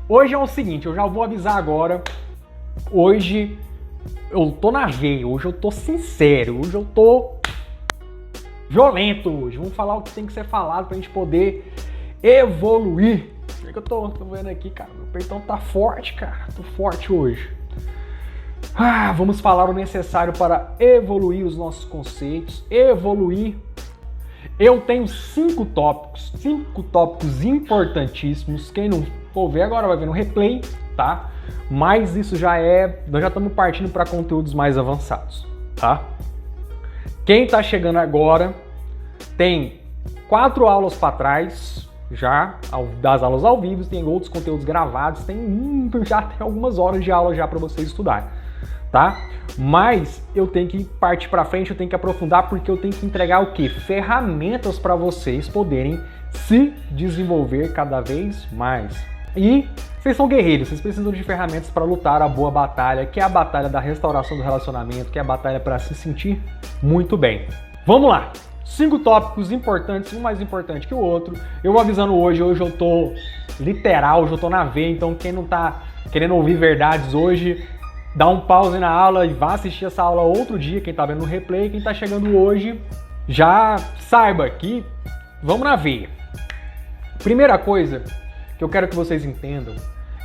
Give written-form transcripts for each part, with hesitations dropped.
Hoje é o seguinte, eu já vou avisar agora. Hoje eu tô na veia, hoje eu tô sincero, hoje eu tô violento hoje. Vamos falar o que tem que ser falado pra gente poder evoluir. O que eu tô vendo aqui, cara? Meu peitão tá forte, cara. Tô forte hoje. Vamos falar o necessário para evoluir os nossos conceitos, evoluir. Eu tenho 5 tópicos importantíssimos. Quem não for ver agora vai ver no replay, tá? Mas isso já nós já estamos partindo para conteúdos mais avançados, tá? Quem tá chegando agora tem 4 aulas para trás, já das aulas ao vivo, tem outros conteúdos gravados, já tem algumas horas de aula já para vocês estudarem, tá? Mas eu tenho que partir para frente, eu tenho que aprofundar porque eu tenho que entregar o quê? Ferramentas para vocês poderem se desenvolver cada vez mais. E vocês são guerreiros, vocês precisam de ferramentas para lutar a boa batalha, que é a batalha da restauração do relacionamento, que é a batalha para se sentir muito bem. Vamos lá! 5 tópicos importantes, um mais importante que o outro. Eu vou avisando hoje eu tô literal, hoje eu tô na veia, então quem não tá querendo ouvir verdades hoje, dá um pause na aula e vá assistir essa aula outro dia, quem tá vendo no replay, quem tá chegando hoje, já saiba que vamos na veia. Primeira coisa que eu quero que vocês entendam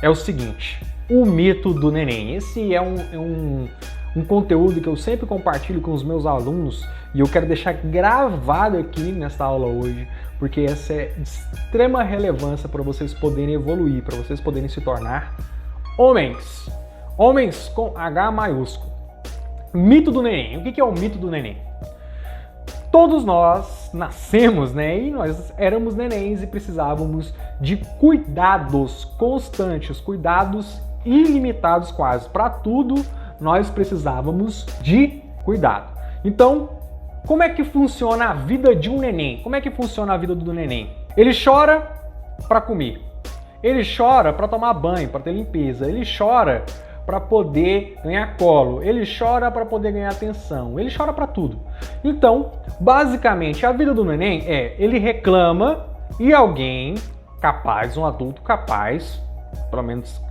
é o seguinte, o mito do neném. Esse é um conteúdo que eu sempre compartilho com os meus alunos e eu quero deixar gravado aqui nesta aula hoje, porque essa é de extrema relevância para vocês poderem evoluir, para vocês poderem se tornar homens. Homens com H maiúsculo. Mito do neném. O que é o mito do neném? Todos nós nascemos, né? E nós éramos nenéns e precisávamos de cuidados constantes, cuidados ilimitados quase. Para tudo, nós precisávamos de cuidado. Então, como é que funciona a vida de um neném? Como é que funciona a vida do neném? Ele chora para comer. Ele chora para tomar banho, para ter limpeza. Ele chora para poder ganhar colo, ele chora para poder ganhar atenção, ele chora para tudo. Então, basicamente, a vida do neném ele reclama e alguém capaz, um adulto capaz, pelo menos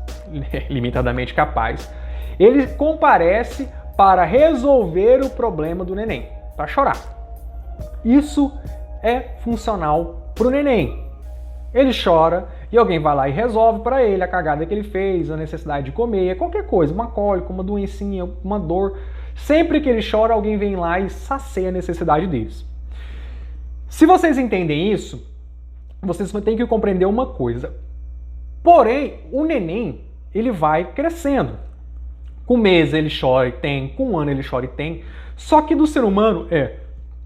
limitadamente capaz, ele comparece para resolver o problema do neném, para chorar. Isso é funcional para o neném. Ele chora e alguém vai lá e resolve para ele a cagada que ele fez, a necessidade de comer, qualquer coisa, uma cólica, uma doencinha, uma dor. Sempre que ele chora, alguém vem lá e sacia a necessidade deles. Se vocês entendem isso, vocês têm que compreender uma coisa. Porém, o neném, ele vai crescendo. Com meses ele chora e tem, com um ano ele chora e tem. Só que do ser humano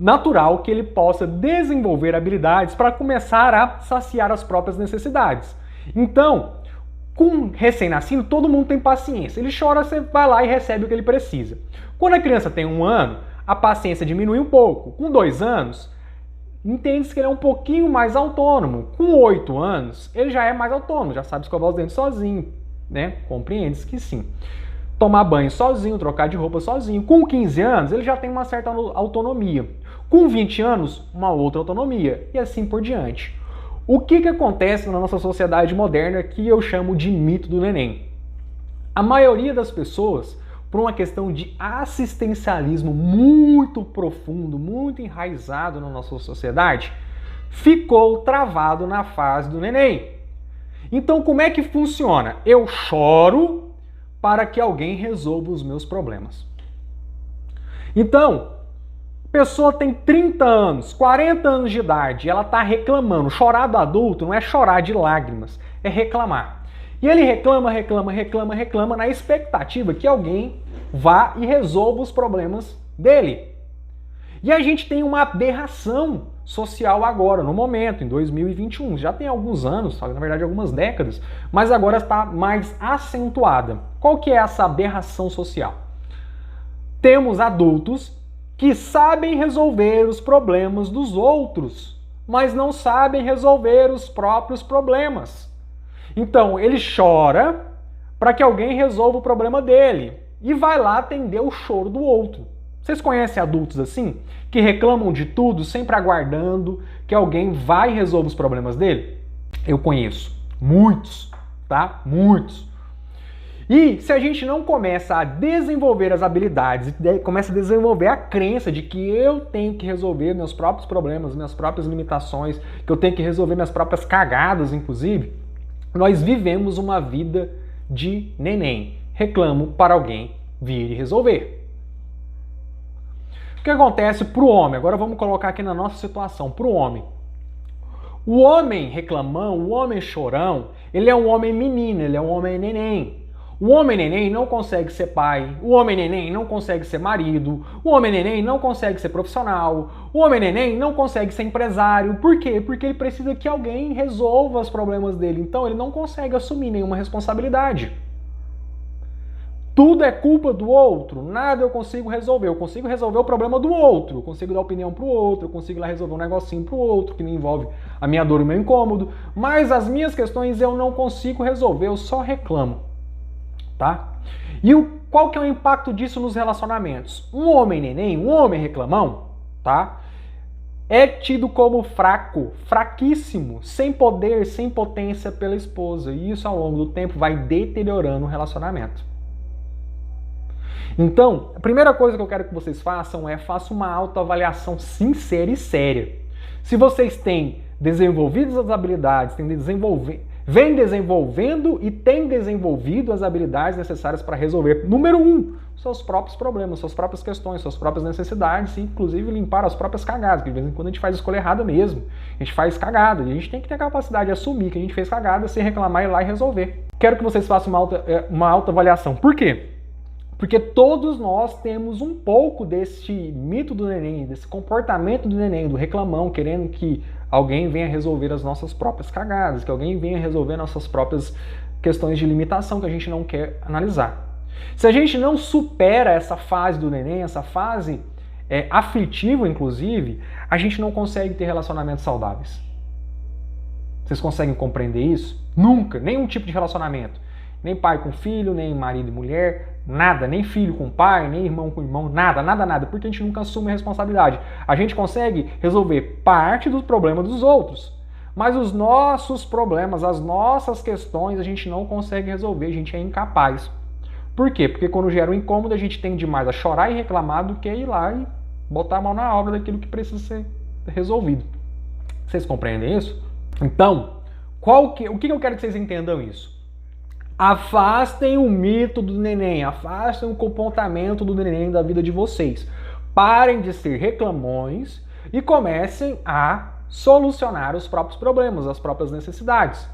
natural que ele possa desenvolver habilidades para começar a saciar as próprias necessidades. Então, com recém-nascido, todo mundo tem paciência. Ele chora, você vai lá e recebe o que ele precisa. Quando a criança tem 1 ano, a paciência diminui um pouco. Com 2 anos, entende-se que ele é um pouquinho mais autônomo. Com 8 anos, ele já é mais autônomo, já sabe escovar os dentes sozinho, né? Compreende-se que sim. Tomar banho sozinho, trocar de roupa sozinho. Com 15 anos, ele já tem uma certa autonomia. Com 20 anos, uma outra autonomia. E assim por diante. O que acontece na nossa sociedade moderna que eu chamo de mito do neném? A maioria das pessoas, por uma questão de assistencialismo muito profundo, muito enraizado na nossa sociedade, ficou travado na fase do neném. Então, como é que funciona? Eu choro para que alguém resolva os meus problemas. Então, a pessoa tem 30 anos, 40 anos de idade, ela está reclamando. Chorar do adulto não é chorar de lágrimas, é reclamar. E ele reclama na expectativa que alguém vá e resolva os problemas dele. E a gente tem uma aberração social agora, no momento, em 2021. Já tem alguns anos, na verdade algumas décadas, mas agora está mais acentuada. Qual que é essa aberração social? Temos adultos que sabem resolver os problemas dos outros, mas não sabem resolver os próprios problemas. Então, ele chora para que alguém resolva o problema dele e vai lá atender o choro do outro. Vocês conhecem adultos assim? Que reclamam de tudo, sempre aguardando que alguém vai e resolva os problemas dele? Eu conheço muitos, tá? Muitos. E se a gente não começa a desenvolver as habilidades e começa a desenvolver a crença de que eu tenho que resolver meus próprios problemas, minhas próprias limitações, que eu tenho que resolver minhas próprias cagadas, inclusive, nós vivemos uma vida de neném. Reclamo para alguém vir e resolver. O que acontece para o homem? Agora vamos colocar aqui na nossa situação, para o homem. O homem reclamão, o homem chorão, ele é um homem menino, ele é um homem neném. O homem neném não consegue ser pai, o homem neném não consegue ser marido, o homem neném não consegue ser profissional, o homem neném não consegue ser empresário. Por quê? Porque ele precisa que alguém resolva os problemas dele, então ele não consegue assumir nenhuma responsabilidade. Tudo é culpa do outro, nada eu consigo resolver. Eu consigo resolver o problema do outro, eu consigo dar opinião pro outro, eu consigo lá resolver um negocinho pro outro que não envolve a minha dor e o meu incômodo, mas as minhas questões eu não consigo resolver, eu só reclamo. Tá? E qual que é o impacto disso nos relacionamentos? Um homem neném, um homem reclamão, tá? É tido como fraco, fraquíssimo, sem poder, sem potência pela esposa. E isso ao longo do tempo vai deteriorando o relacionamento. Então, a primeira coisa que eu quero que vocês façam é façam uma autoavaliação sincera e séria. Se vocês têm desenvolvido as habilidades, vem desenvolvendo e tem desenvolvido as habilidades necessárias para resolver, número 1, seus próprios problemas, suas próprias questões, suas próprias necessidades, e inclusive limpar as próprias cagadas, que de vez em quando a gente faz escolha errada mesmo. A gente faz cagada e a gente tem que ter a capacidade de assumir que a gente fez cagada sem reclamar, ir lá e resolver. Quero que vocês façam uma autoavaliação. Por quê? Porque todos nós temos um pouco desse mito do neném, desse comportamento do neném, do reclamão, querendo que alguém venha resolver as nossas próprias cagadas, que alguém venha resolver nossas próprias questões de limitação que a gente não quer analisar. Se a gente não supera essa fase do neném, essa fase aflitiva, inclusive, a gente não consegue ter relacionamentos saudáveis. Vocês conseguem compreender isso? Nunca, nenhum tipo de relacionamento. Nem pai com filho, nem marido e mulher, nada, nem filho com pai, nem irmão com irmão, nada, nada, nada, porque a gente nunca assume a responsabilidade. A gente consegue resolver parte dos problemas dos outros, mas os nossos problemas, as nossas questões, a gente não consegue resolver, a gente é incapaz. Por quê? Porque quando gera um incômodo, a gente tende mais a chorar e reclamar do que ir lá e botar a mão na obra daquilo que precisa ser resolvido. Vocês compreendem isso? Então, o que eu quero que vocês entendam isso? Afastem o mito do neném, afastem o comportamento do neném da vida de vocês. Parem de ser reclamões e comecem a solucionar os próprios problemas, as próprias necessidades.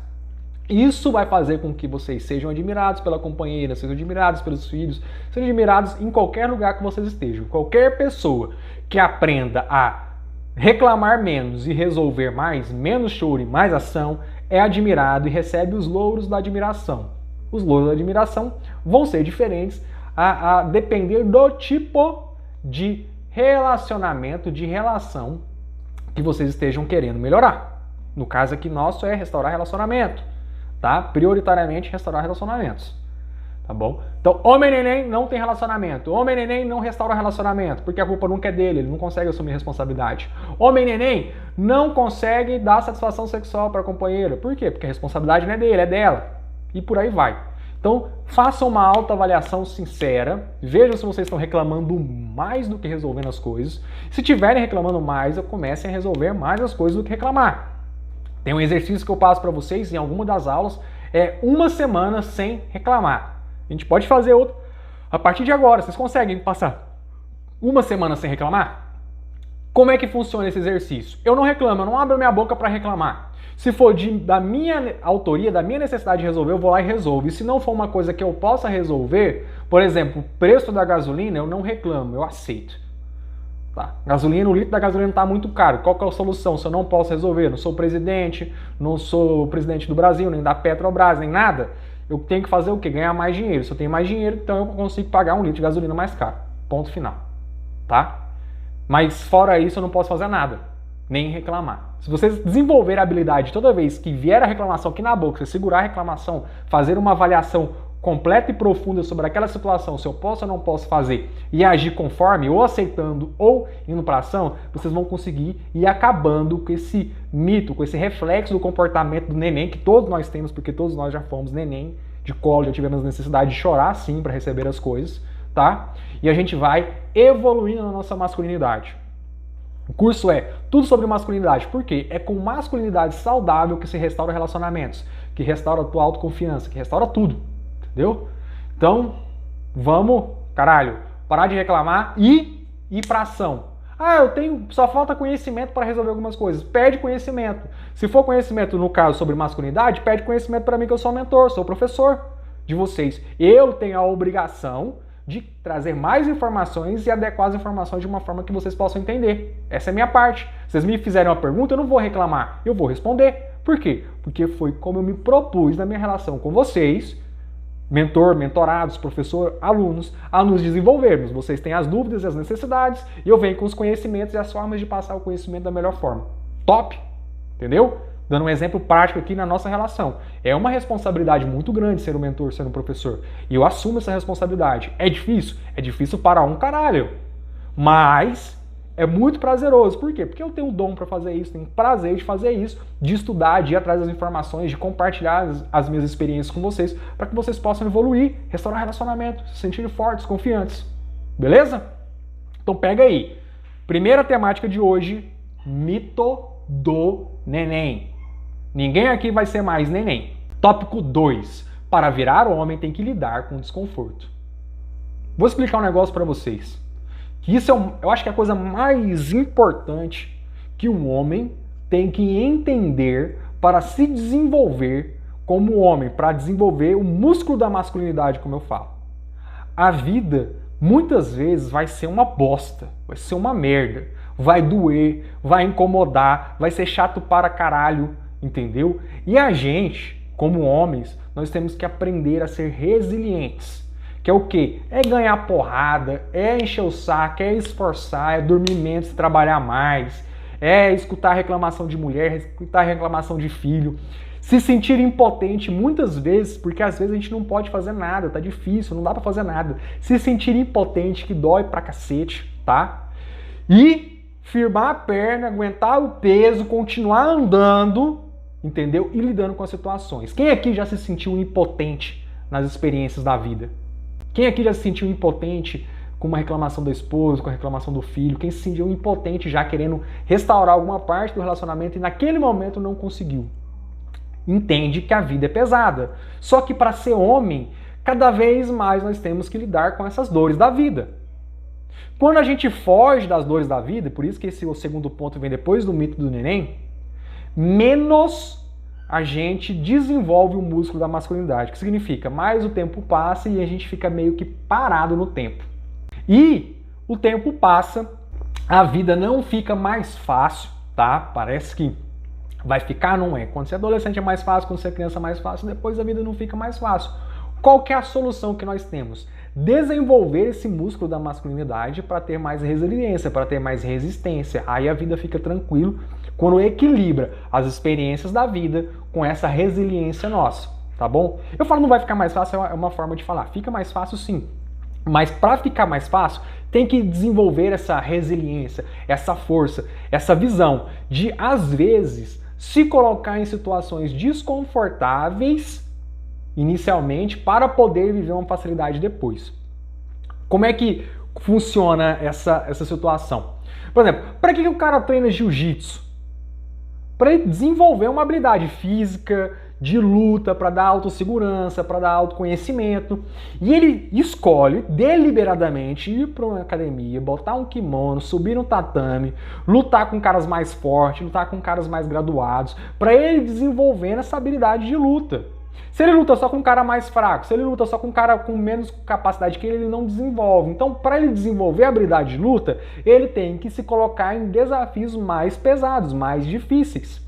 Isso vai fazer com que vocês sejam admirados pela companheira, sejam admirados pelos filhos, sejam admirados em qualquer lugar que vocês estejam. Qualquer pessoa que aprenda a reclamar menos e resolver mais, menos choro e mais ação, é admirado e recebe os louros da admiração. Os louros da admiração vão ser diferentes a depender do tipo de relacionamento, de relação que vocês estejam querendo melhorar. No caso aqui nosso é restaurar relacionamento, tá? Prioritariamente restaurar relacionamentos, tá bom? Então, homem neném não tem relacionamento. Homem neném não restaura relacionamento, porque a culpa nunca é dele, ele não consegue assumir responsabilidade. Homem neném não consegue dar satisfação sexual para a companheira. Por quê? Porque a responsabilidade não é dele, é dela. E por aí vai. Então, façam uma autoavaliação sincera, vejam se vocês estão reclamando mais do que resolvendo as coisas. Se estiverem reclamando mais, comecem a resolver mais as coisas do que reclamar. Tem um exercício que eu passo para vocês em alguma das aulas, é 1 semana sem reclamar. A gente pode fazer outro. A partir de agora, vocês conseguem passar 1 semana sem reclamar? Como é que funciona esse exercício? Eu não reclamo, eu não abro minha boca para reclamar. Se for da minha autoria, da minha necessidade de resolver, eu vou lá e resolvo. E se não for uma coisa que eu possa resolver, por exemplo, o preço da gasolina, eu não reclamo, eu aceito. Tá? Gasolina, o litro da gasolina está muito caro. Qual que é a solução? Se eu não posso resolver, não sou presidente, não sou presidente do Brasil, nem da Petrobras, nem nada, eu tenho que fazer o quê? Ganhar mais dinheiro. Se eu tenho mais dinheiro, então eu consigo pagar 1 litro de gasolina mais caro. Ponto final. Tá? Mas fora isso, eu não posso fazer nada. Nem reclamar. Se vocês desenvolverem a habilidade toda vez que vier a reclamação aqui na boca, você segurar a reclamação, fazer uma avaliação completa e profunda sobre aquela situação, se eu posso ou não posso fazer, e agir conforme, ou aceitando, ou indo para ação, vocês vão conseguir ir acabando com esse mito, com esse reflexo do comportamento do neném, que todos nós temos, porque todos nós já fomos neném de colo, já tivemos necessidade de chorar sim para receber as coisas, tá? E a gente vai evoluindo na nossa masculinidade. O curso é tudo sobre masculinidade. Por quê? É com masculinidade saudável que se restaura relacionamentos, que restaura a tua autoconfiança, que restaura tudo. Entendeu? Então, vamos, caralho, parar de reclamar e ir pra ação. Ah, só falta conhecimento para resolver algumas coisas. Pede conhecimento. Se for conhecimento, no caso, sobre masculinidade, pede conhecimento para mim, que eu sou mentor, sou professor de vocês. Eu tenho a obrigação de trazer mais informações e adequar as informações de uma forma que vocês possam entender. Essa é a minha parte. Se vocês me fizerem uma pergunta, eu não vou reclamar, eu vou responder. Por quê? Porque foi como eu me propus na minha relação com vocês, mentor, mentorados, professor, alunos, a nos desenvolvermos. Vocês têm as dúvidas e as necessidades, e eu venho com os conhecimentos e as formas de passar o conhecimento da melhor forma. Top? Entendeu? Dando um exemplo prático aqui na nossa relação. É uma responsabilidade muito grande ser um mentor, ser um professor. E eu assumo essa responsabilidade. É difícil? É difícil para um caralho. Mas é muito prazeroso. Por quê? Porque eu tenho o dom para fazer isso, tenho prazer de fazer isso, de estudar, de ir atrás das informações, de compartilhar as minhas experiências com vocês, para que vocês possam evoluir, restaurar relacionamento, se sentirem fortes, confiantes. Beleza? Então pega aí. Primeira temática de hoje, mito do neném. Ninguém aqui vai ser mais neném. Tópico 2. Para virar homem tem que lidar com desconforto. Vou explicar um negócio para vocês. Que isso eu acho que é a coisa mais importante que um homem tem que entender para se desenvolver como homem, para desenvolver o músculo da masculinidade, como eu falo. A vida, muitas vezes, vai ser uma bosta, vai ser uma merda, vai doer, vai incomodar, vai ser chato para caralho, entendeu? E a gente, como homens, nós temos que aprender a ser resilientes. Que é o quê? É ganhar porrada, é encher o saco, é esforçar, é dormir menos, trabalhar mais, é escutar reclamação de mulher, escutar reclamação de filho, se sentir impotente muitas vezes, porque às vezes a gente não pode fazer nada, tá difícil, não dá pra fazer nada. Se sentir impotente, que dói pra cacete, tá? E firmar a perna, aguentar o peso, continuar andando, entendeu? E lidando com as situações. Quem aqui já se sentiu impotente nas experiências da vida? Quem aqui já se sentiu impotente com uma reclamação da esposa, com a reclamação do filho? Quem se sentiu impotente já querendo restaurar alguma parte do relacionamento e naquele momento não conseguiu? Entende que a vida é pesada. Só que para ser homem, cada vez mais nós temos que lidar com essas dores da vida. Quando a gente foge das dores da vida, por isso que esse é o segundo ponto vem depois do mito do neném, menos a gente desenvolve o músculo da masculinidade, que significa mais o tempo passa e a gente fica meio que parado no tempo. E o tempo passa, a vida não fica mais fácil, tá? Parece que vai ficar, não é. Quando você é adolescente é mais fácil, quando você é criança é mais fácil, depois a vida não fica mais fácil. Qual que é a solução que nós temos? Desenvolver esse músculo da masculinidade para ter mais resiliência, para ter mais resistência. Aí a vida fica tranquilo quando equilibra as experiências da vida com essa resiliência nossa, tá bom? Eu falo não vai ficar mais fácil, é uma forma de falar. Fica mais fácil sim, mas para ficar mais fácil tem que desenvolver essa resiliência, essa força, essa visão de, às vezes, se colocar em situações desconfortáveis inicialmente para poder viver uma facilidade depois. Como é que funciona essa situação? Por exemplo, para que o cara treina jiu-jitsu? Para ele desenvolver uma habilidade física, de luta, para dar autossegurança, para dar autoconhecimento. E ele escolhe deliberadamente ir para uma academia, botar um kimono, subir no tatame, lutar com caras mais fortes, lutar com caras mais graduados, para ele desenvolvendo essa habilidade de luta. Se ele luta só com um cara mais fraco, se ele luta só com um cara com menos capacidade que ele não desenvolve. Então, para ele desenvolver a habilidade de luta, ele tem que se colocar em desafios mais pesados, mais difíceis.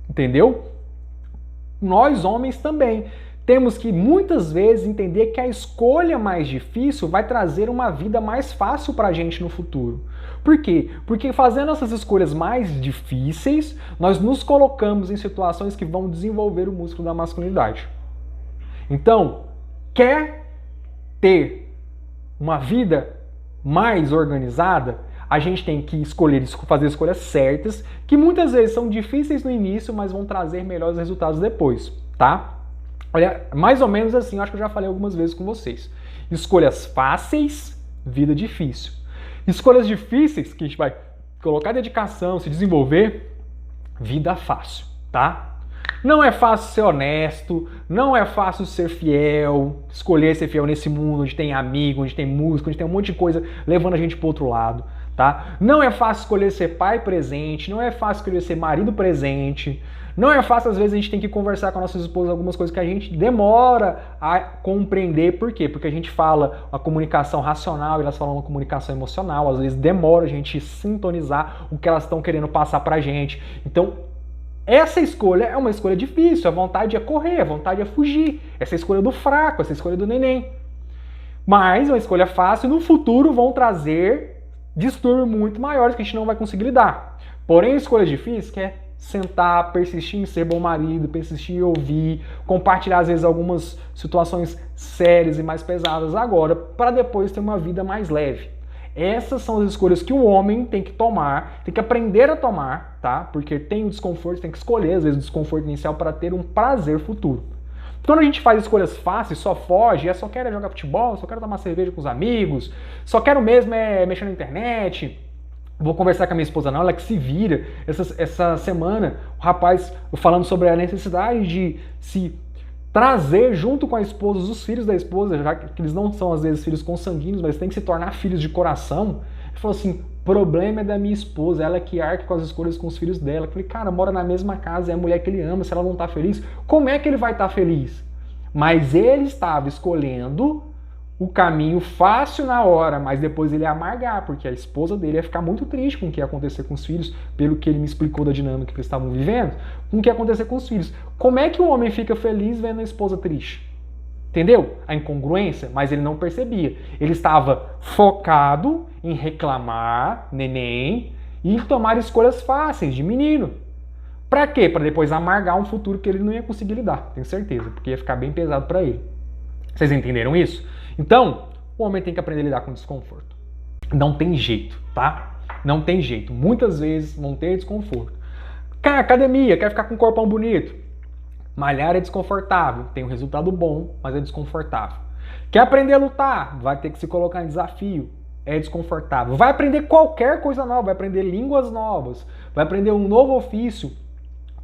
Entendeu? Nós, homens, também temos que, muitas vezes, entender que a escolha mais difícil vai trazer uma vida mais fácil para a gente no futuro. Por quê? Porque fazendo essas escolhas mais difíceis, nós nos colocamos em situações que vão desenvolver o músculo da masculinidade. Então, quer ter uma vida mais organizada, a gente tem que escolher, fazer escolhas certas, que muitas vezes são difíceis no início, mas vão trazer melhores resultados depois, tá? Olha, mais ou menos assim, eu acho que eu já falei algumas vezes com vocês. Escolhas fáceis, vida difícil. Escolhas difíceis, que a gente vai colocar dedicação, se desenvolver, vida fácil, tá? Não é fácil ser honesto, não é fácil ser fiel, escolher ser fiel nesse mundo onde tem amigo, onde tem música, onde tem um monte de coisa levando a gente pro outro lado, tá? Não é fácil escolher ser pai presente, não é fácil escolher ser marido presente, não é fácil, às vezes, a gente tem que conversar com nossas esposas algumas coisas que a gente demora a compreender. Por quê? Porque a gente fala uma comunicação racional e elas falam uma comunicação emocional. Às vezes demora a gente sintonizar o que elas estão querendo passar pra gente. Então, essa escolha é uma escolha difícil. A vontade é correr, a vontade é fugir. Essa é a escolha do fraco, essa é a escolha do neném. Mas uma escolha fácil, no futuro, vão trazer distúrbios muito maiores que a gente não vai conseguir lidar. Porém, escolhas difíceis, que é sentar, persistir em ser bom marido, persistir em ouvir, compartilhar às vezes algumas situações sérias e mais pesadas agora, para depois ter uma vida mais leve. Essas são as escolhas que o homem tem que tomar, tem que aprender a tomar, tá? Porque tem o desconforto, tem que escolher às vezes o desconforto inicial para ter um prazer futuro. Quando a gente faz escolhas fáceis, só foge, só quero jogar futebol, só quero tomar cerveja com os amigos, só quero mesmo mexer na internet, vou conversar com a minha esposa não, ela que se vira. Essa semana, o rapaz falando sobre a necessidade de se trazer junto com a esposa os filhos da esposa, já que eles não são às vezes filhos consanguíneos, mas têm que se tornar filhos de coração. Ele falou assim, problema é da minha esposa, ela que arca com as escolhas com os filhos dela. Eu falei, cara, mora na mesma casa, é a mulher que ele ama, se ela não tá feliz, como é que ele vai estar feliz? Mas ele estava escolhendo o caminho fácil na hora, mas depois ele ia amargar, porque a esposa dele ia ficar muito triste com o que ia acontecer com os filhos, pelo que ele me explicou da dinâmica que eles estavam vivendo, com o que ia acontecer com os filhos. Como é que o homem fica feliz vendo a esposa triste? Entendeu? A incongruência, mas ele não percebia. Ele estava focado em reclamar, neném, e tomar escolhas fáceis de menino. Pra quê? Pra depois amargar um futuro que ele não ia conseguir lidar, tenho certeza, porque ia ficar bem pesado pra ele. Vocês entenderam isso? Então, o homem tem que aprender a lidar com desconforto. Não tem jeito, tá? Não tem jeito. Muitas vezes vão ter desconforto. Cara, academia, quer ficar com um corpão bonito? Malhar é desconfortável. Tem um resultado bom, mas é desconfortável. Quer aprender a lutar? Vai ter que se colocar em desafio. É desconfortável. Vai aprender qualquer coisa nova. Vai aprender línguas novas. Vai aprender um novo ofício.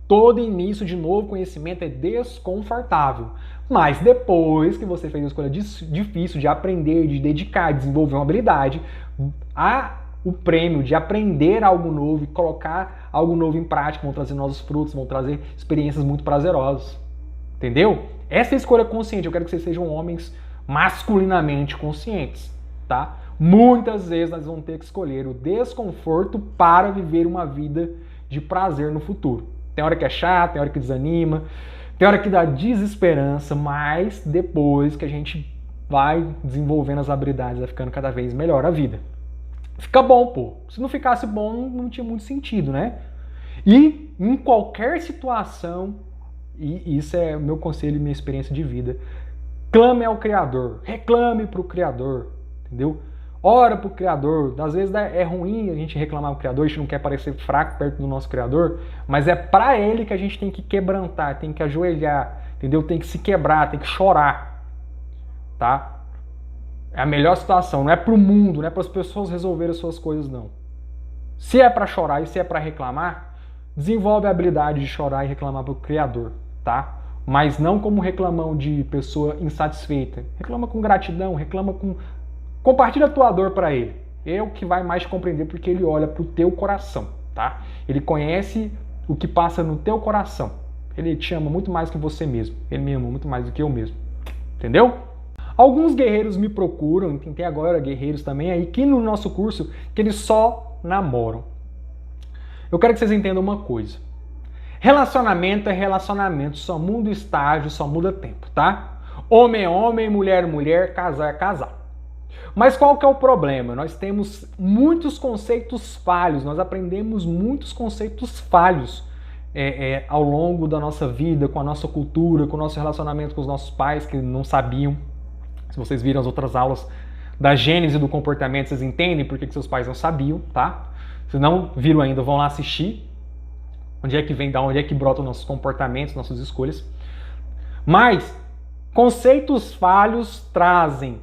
Todo início de novo conhecimento é desconfortável. Mas depois que você fez a escolha difícil de aprender, de dedicar, de desenvolver uma habilidade, o prêmio de aprender algo novo e colocar algo novo em prática vão trazer novos frutos, vão trazer experiências muito prazerosas. Entendeu? Essa é a escolha consciente. Eu quero que vocês sejam homens masculinamente conscientes, tá? Muitas vezes nós vamos ter que escolher o desconforto para viver uma vida de prazer no futuro. Tem hora que é chato, tem hora que desanima, tem hora que dá desesperança, mas depois que a gente vai desenvolvendo as habilidades, vai ficando cada vez melhor a vida. Fica bom, pô. Se não ficasse bom, não tinha muito sentido, né? E em qualquer situação, e isso é o meu conselho e minha experiência de vida, clame ao Criador, reclame para o Criador, entendeu? Ora pro Criador. Às vezes é ruim a gente reclamar do Criador, a gente não quer parecer fraco perto do nosso Criador, mas é para Ele que a gente tem que quebrantar, tem que ajoelhar, entendeu? Tem que se quebrar, tem que chorar, tá? É a melhor situação, não é pro mundo, não é para as pessoas resolverem as suas coisas, não. Se é para chorar e se é para reclamar, desenvolve a habilidade de chorar e reclamar pro Criador, tá? Mas não como reclamão de pessoa insatisfeita. Reclama com gratidão, reclama com... Compartilha a tua dor para ele. É o que vai mais te compreender porque ele olha pro teu coração, tá? Ele conhece o que passa no teu coração. Ele te ama muito mais que você mesmo. Ele me ama muito mais do que eu mesmo. Entendeu? Alguns guerreiros me procuram, e tem agora guerreiros também aí, que no nosso curso, que eles só namoram. Eu quero que vocês entendam uma coisa. Relacionamento é relacionamento, só muda estágio, só muda tempo, tá? Homem é homem, mulher é mulher, casal é casal. Mas qual que é o problema? Nós temos muitos conceitos falhos, nós aprendemos muitos conceitos falhos ao longo da nossa vida, com a nossa cultura, com o nosso relacionamento com os nossos pais que não sabiam, Se vocês viram as outras aulas da gênese do comportamento, vocês entendem por que seus pais não sabiam, tá? Se não viram ainda, vão lá assistir. Onde é que vem, da onde é que brotam nossos comportamentos, nossas escolhas. Mas conceitos falhos trazem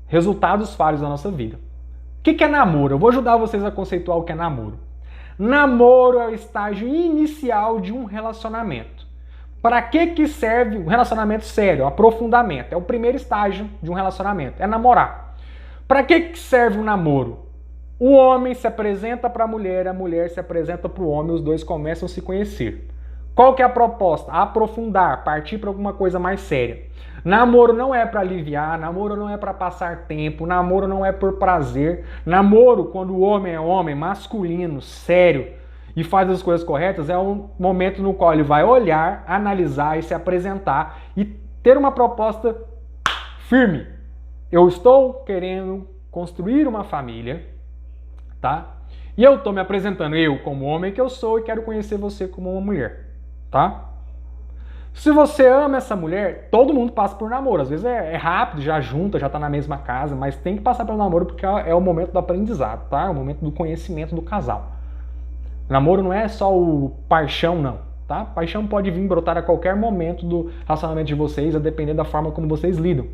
resultados falhos na nossa vida. O que é namoro? Eu vou ajudar vocês a conceituar o que é namoro. Namoro é o estágio inicial de um relacionamento. Para que serve um relacionamento sério, aprofundamento? É o primeiro estágio de um relacionamento, é namorar. Para que serve um namoro? O homem se apresenta para a mulher se apresenta para o homem, os dois começam a se conhecer. Qual que é a proposta? Aprofundar, partir para alguma coisa mais séria. Namoro não é para aliviar, namoro não é para passar tempo, namoro não é por prazer. Namoro, quando o homem é homem, masculino, sério e faz as coisas corretas, é um momento no qual ele vai olhar, analisar e se apresentar e ter uma proposta firme. Eu estou querendo construir uma família, tá? E eu estou me apresentando, eu como homem que eu sou, e quero conhecer você como uma mulher, tá? Se você ama essa mulher, todo mundo passa por namoro. Às vezes é rápido, já junta, já tá na mesma casa, mas tem que passar pelo namoro porque é o momento do aprendizado, tá? É o momento do conhecimento do casal. Namoro não é só o paixão, não, tá? Paixão pode vir brotar a qualquer momento do relacionamento de vocês, a depender da forma como vocês lidam.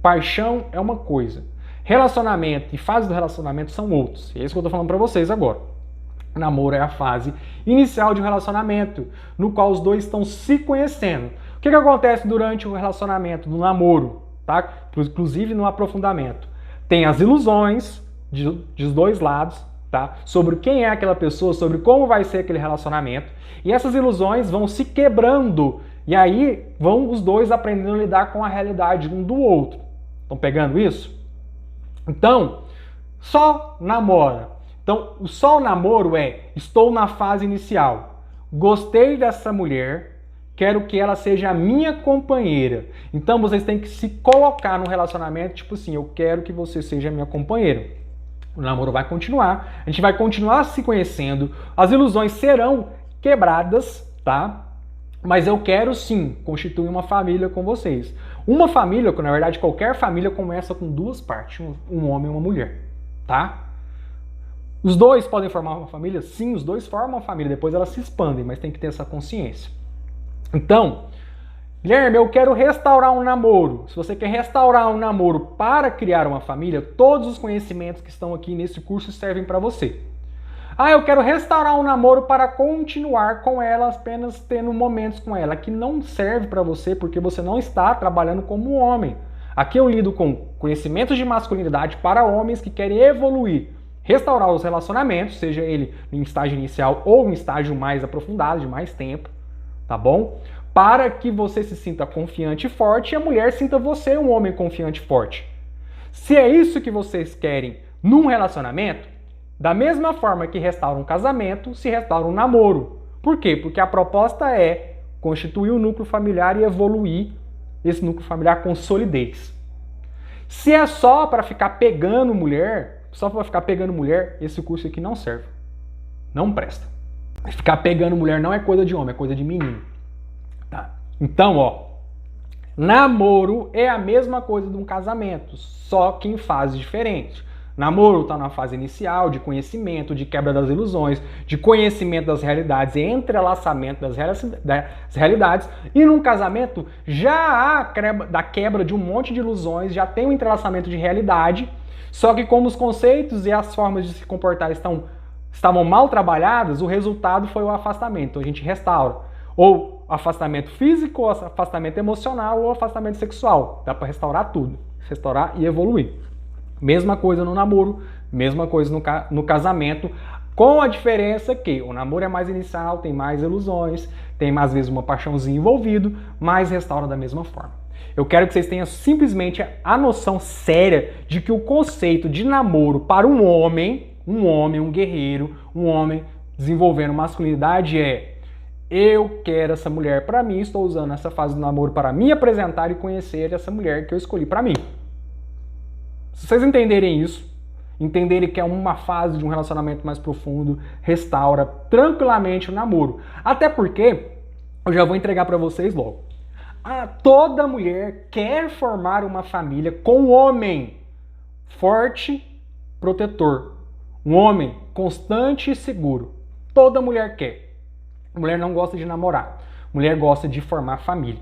Paixão é uma coisa. Relacionamento e fase do relacionamento são outros. E é isso que eu tô falando pra vocês agora. Namoro é a fase inicial de um relacionamento, no qual os dois estão se conhecendo. O que acontece durante o relacionamento, no namoro, tá? Inclusive no aprofundamento? Tem as ilusões dos dois lados, tá? Sobre quem é aquela pessoa, sobre como vai ser aquele relacionamento. E essas ilusões vão se quebrando. E aí vão os dois aprendendo a lidar com a realidade um do outro. Estão pegando isso? Então, só namora. Então, só o namoro estou na fase inicial. Gostei dessa mulher, quero que ela seja a minha companheira. Então, vocês têm que se colocar num relacionamento, tipo assim, eu quero que você seja a minha companheira. O namoro vai continuar, a gente vai continuar se conhecendo, as ilusões serão quebradas, tá? Mas eu quero sim constituir uma família com vocês. Uma família, na verdade, qualquer família começa com duas partes, um homem e uma mulher, tá? Os dois podem formar uma família? Sim, os dois formam uma família, depois elas se expandem, mas tem que ter essa consciência. Então, Guilherme, eu quero restaurar um namoro. Se você quer restaurar um namoro para criar uma família, todos os conhecimentos que estão aqui nesse curso servem para você. Ah, eu quero restaurar um namoro para continuar com ela, apenas tendo momentos com ela, que não serve para você porque você não está trabalhando como homem. Aqui eu lido com conhecimentos de masculinidade para homens que querem evoluir. Restaurar os relacionamentos, seja ele em estágio inicial ou em estágio mais aprofundado, de mais tempo, tá bom? Para que você se sinta confiante e forte e a mulher sinta você um homem confiante e forte. Se é isso que vocês querem num relacionamento, da mesma forma que restaura um casamento, se restaura um namoro. Por quê? Porque a proposta é constituir um núcleo familiar e evoluir esse núcleo familiar com solidez. Se é só para ficar pegando mulher, esse curso aqui não serve. Não presta. Ficar pegando mulher não é coisa de homem, é coisa de menino. Tá? Então, namoro é a mesma coisa de um casamento, só que em fases diferentes. Namoro está na fase inicial de conhecimento, de quebra das ilusões, de conhecimento das realidades e entrelaçamento das realidades. E num casamento já há da quebra de um monte de ilusões, já tem um entrelaçamento de realidade. Só que como os conceitos e as formas de se comportar estavam mal trabalhadas, o resultado foi o afastamento. Então a gente restaura. Ou afastamento físico, ou afastamento emocional, ou afastamento sexual. Dá para restaurar tudo. Restaurar e evoluir. Mesma coisa no namoro, mesma coisa no casamento, com a diferença que o namoro é mais inicial, tem mais ilusões, tem mais vezes uma paixãozinha envolvido, mas restaura da mesma forma. Eu quero que vocês tenham simplesmente a noção séria de que o conceito de namoro para um homem, um guerreiro, um homem desenvolvendo masculinidade eu quero essa mulher para mim, estou usando essa fase do namoro para me apresentar e conhecer essa mulher que eu escolhi para mim. Se vocês entenderem isso, entenderem que é uma fase de um relacionamento mais profundo, restaura tranquilamente o namoro. Até porque, eu já vou entregar para vocês logo. Toda mulher quer formar uma família com um homem forte, protetor. Um homem constante e seguro. Toda mulher quer. Mulher não gosta de namorar. Mulher gosta de formar família.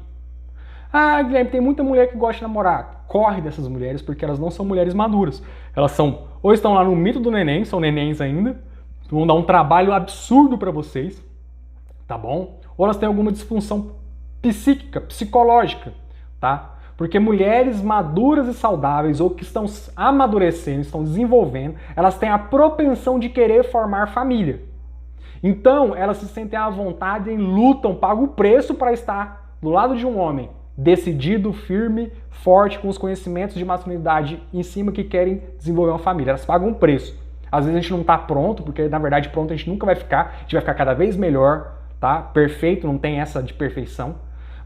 Guilherme, tem muita mulher que gosta de namorar. Corre dessas mulheres porque elas não são mulheres maduras. Elas são, ou estão lá no mito do neném, são nenéns ainda, vão dar um trabalho absurdo pra vocês, tá bom? Ou elas têm alguma disfunção psíquica, psicológica, tá? Porque mulheres maduras e saudáveis, ou que estão amadurecendo, estão desenvolvendo, elas têm a propensão de querer formar família. Então, elas se sentem à vontade e lutam, pagam o preço para estar do lado de um homem decidido, firme, forte, com os conhecimentos de masculinidade em cima, que querem desenvolver uma família. Elas pagam um preço. Às vezes a gente não está pronto, porque na verdade pronto a gente nunca vai ficar, a gente vai ficar cada vez melhor, tá? Perfeito, não tem essa de perfeição.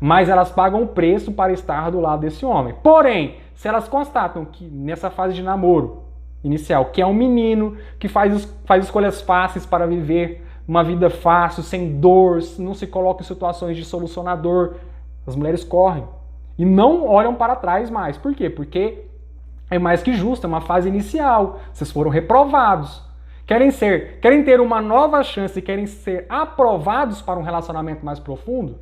Mas elas pagam o preço para estar do lado desse homem. Porém, se elas constatam que nessa fase de namoro inicial, que é um menino que faz escolhas fáceis para viver uma vida fácil, sem dor, não se coloca em situações de solucionador, as mulheres correm e não olham para trás mais. Por quê? Porque é mais que justo, é uma fase inicial, vocês foram reprovados. Querem ter uma nova chance, querem ser aprovados para um relacionamento mais profundo?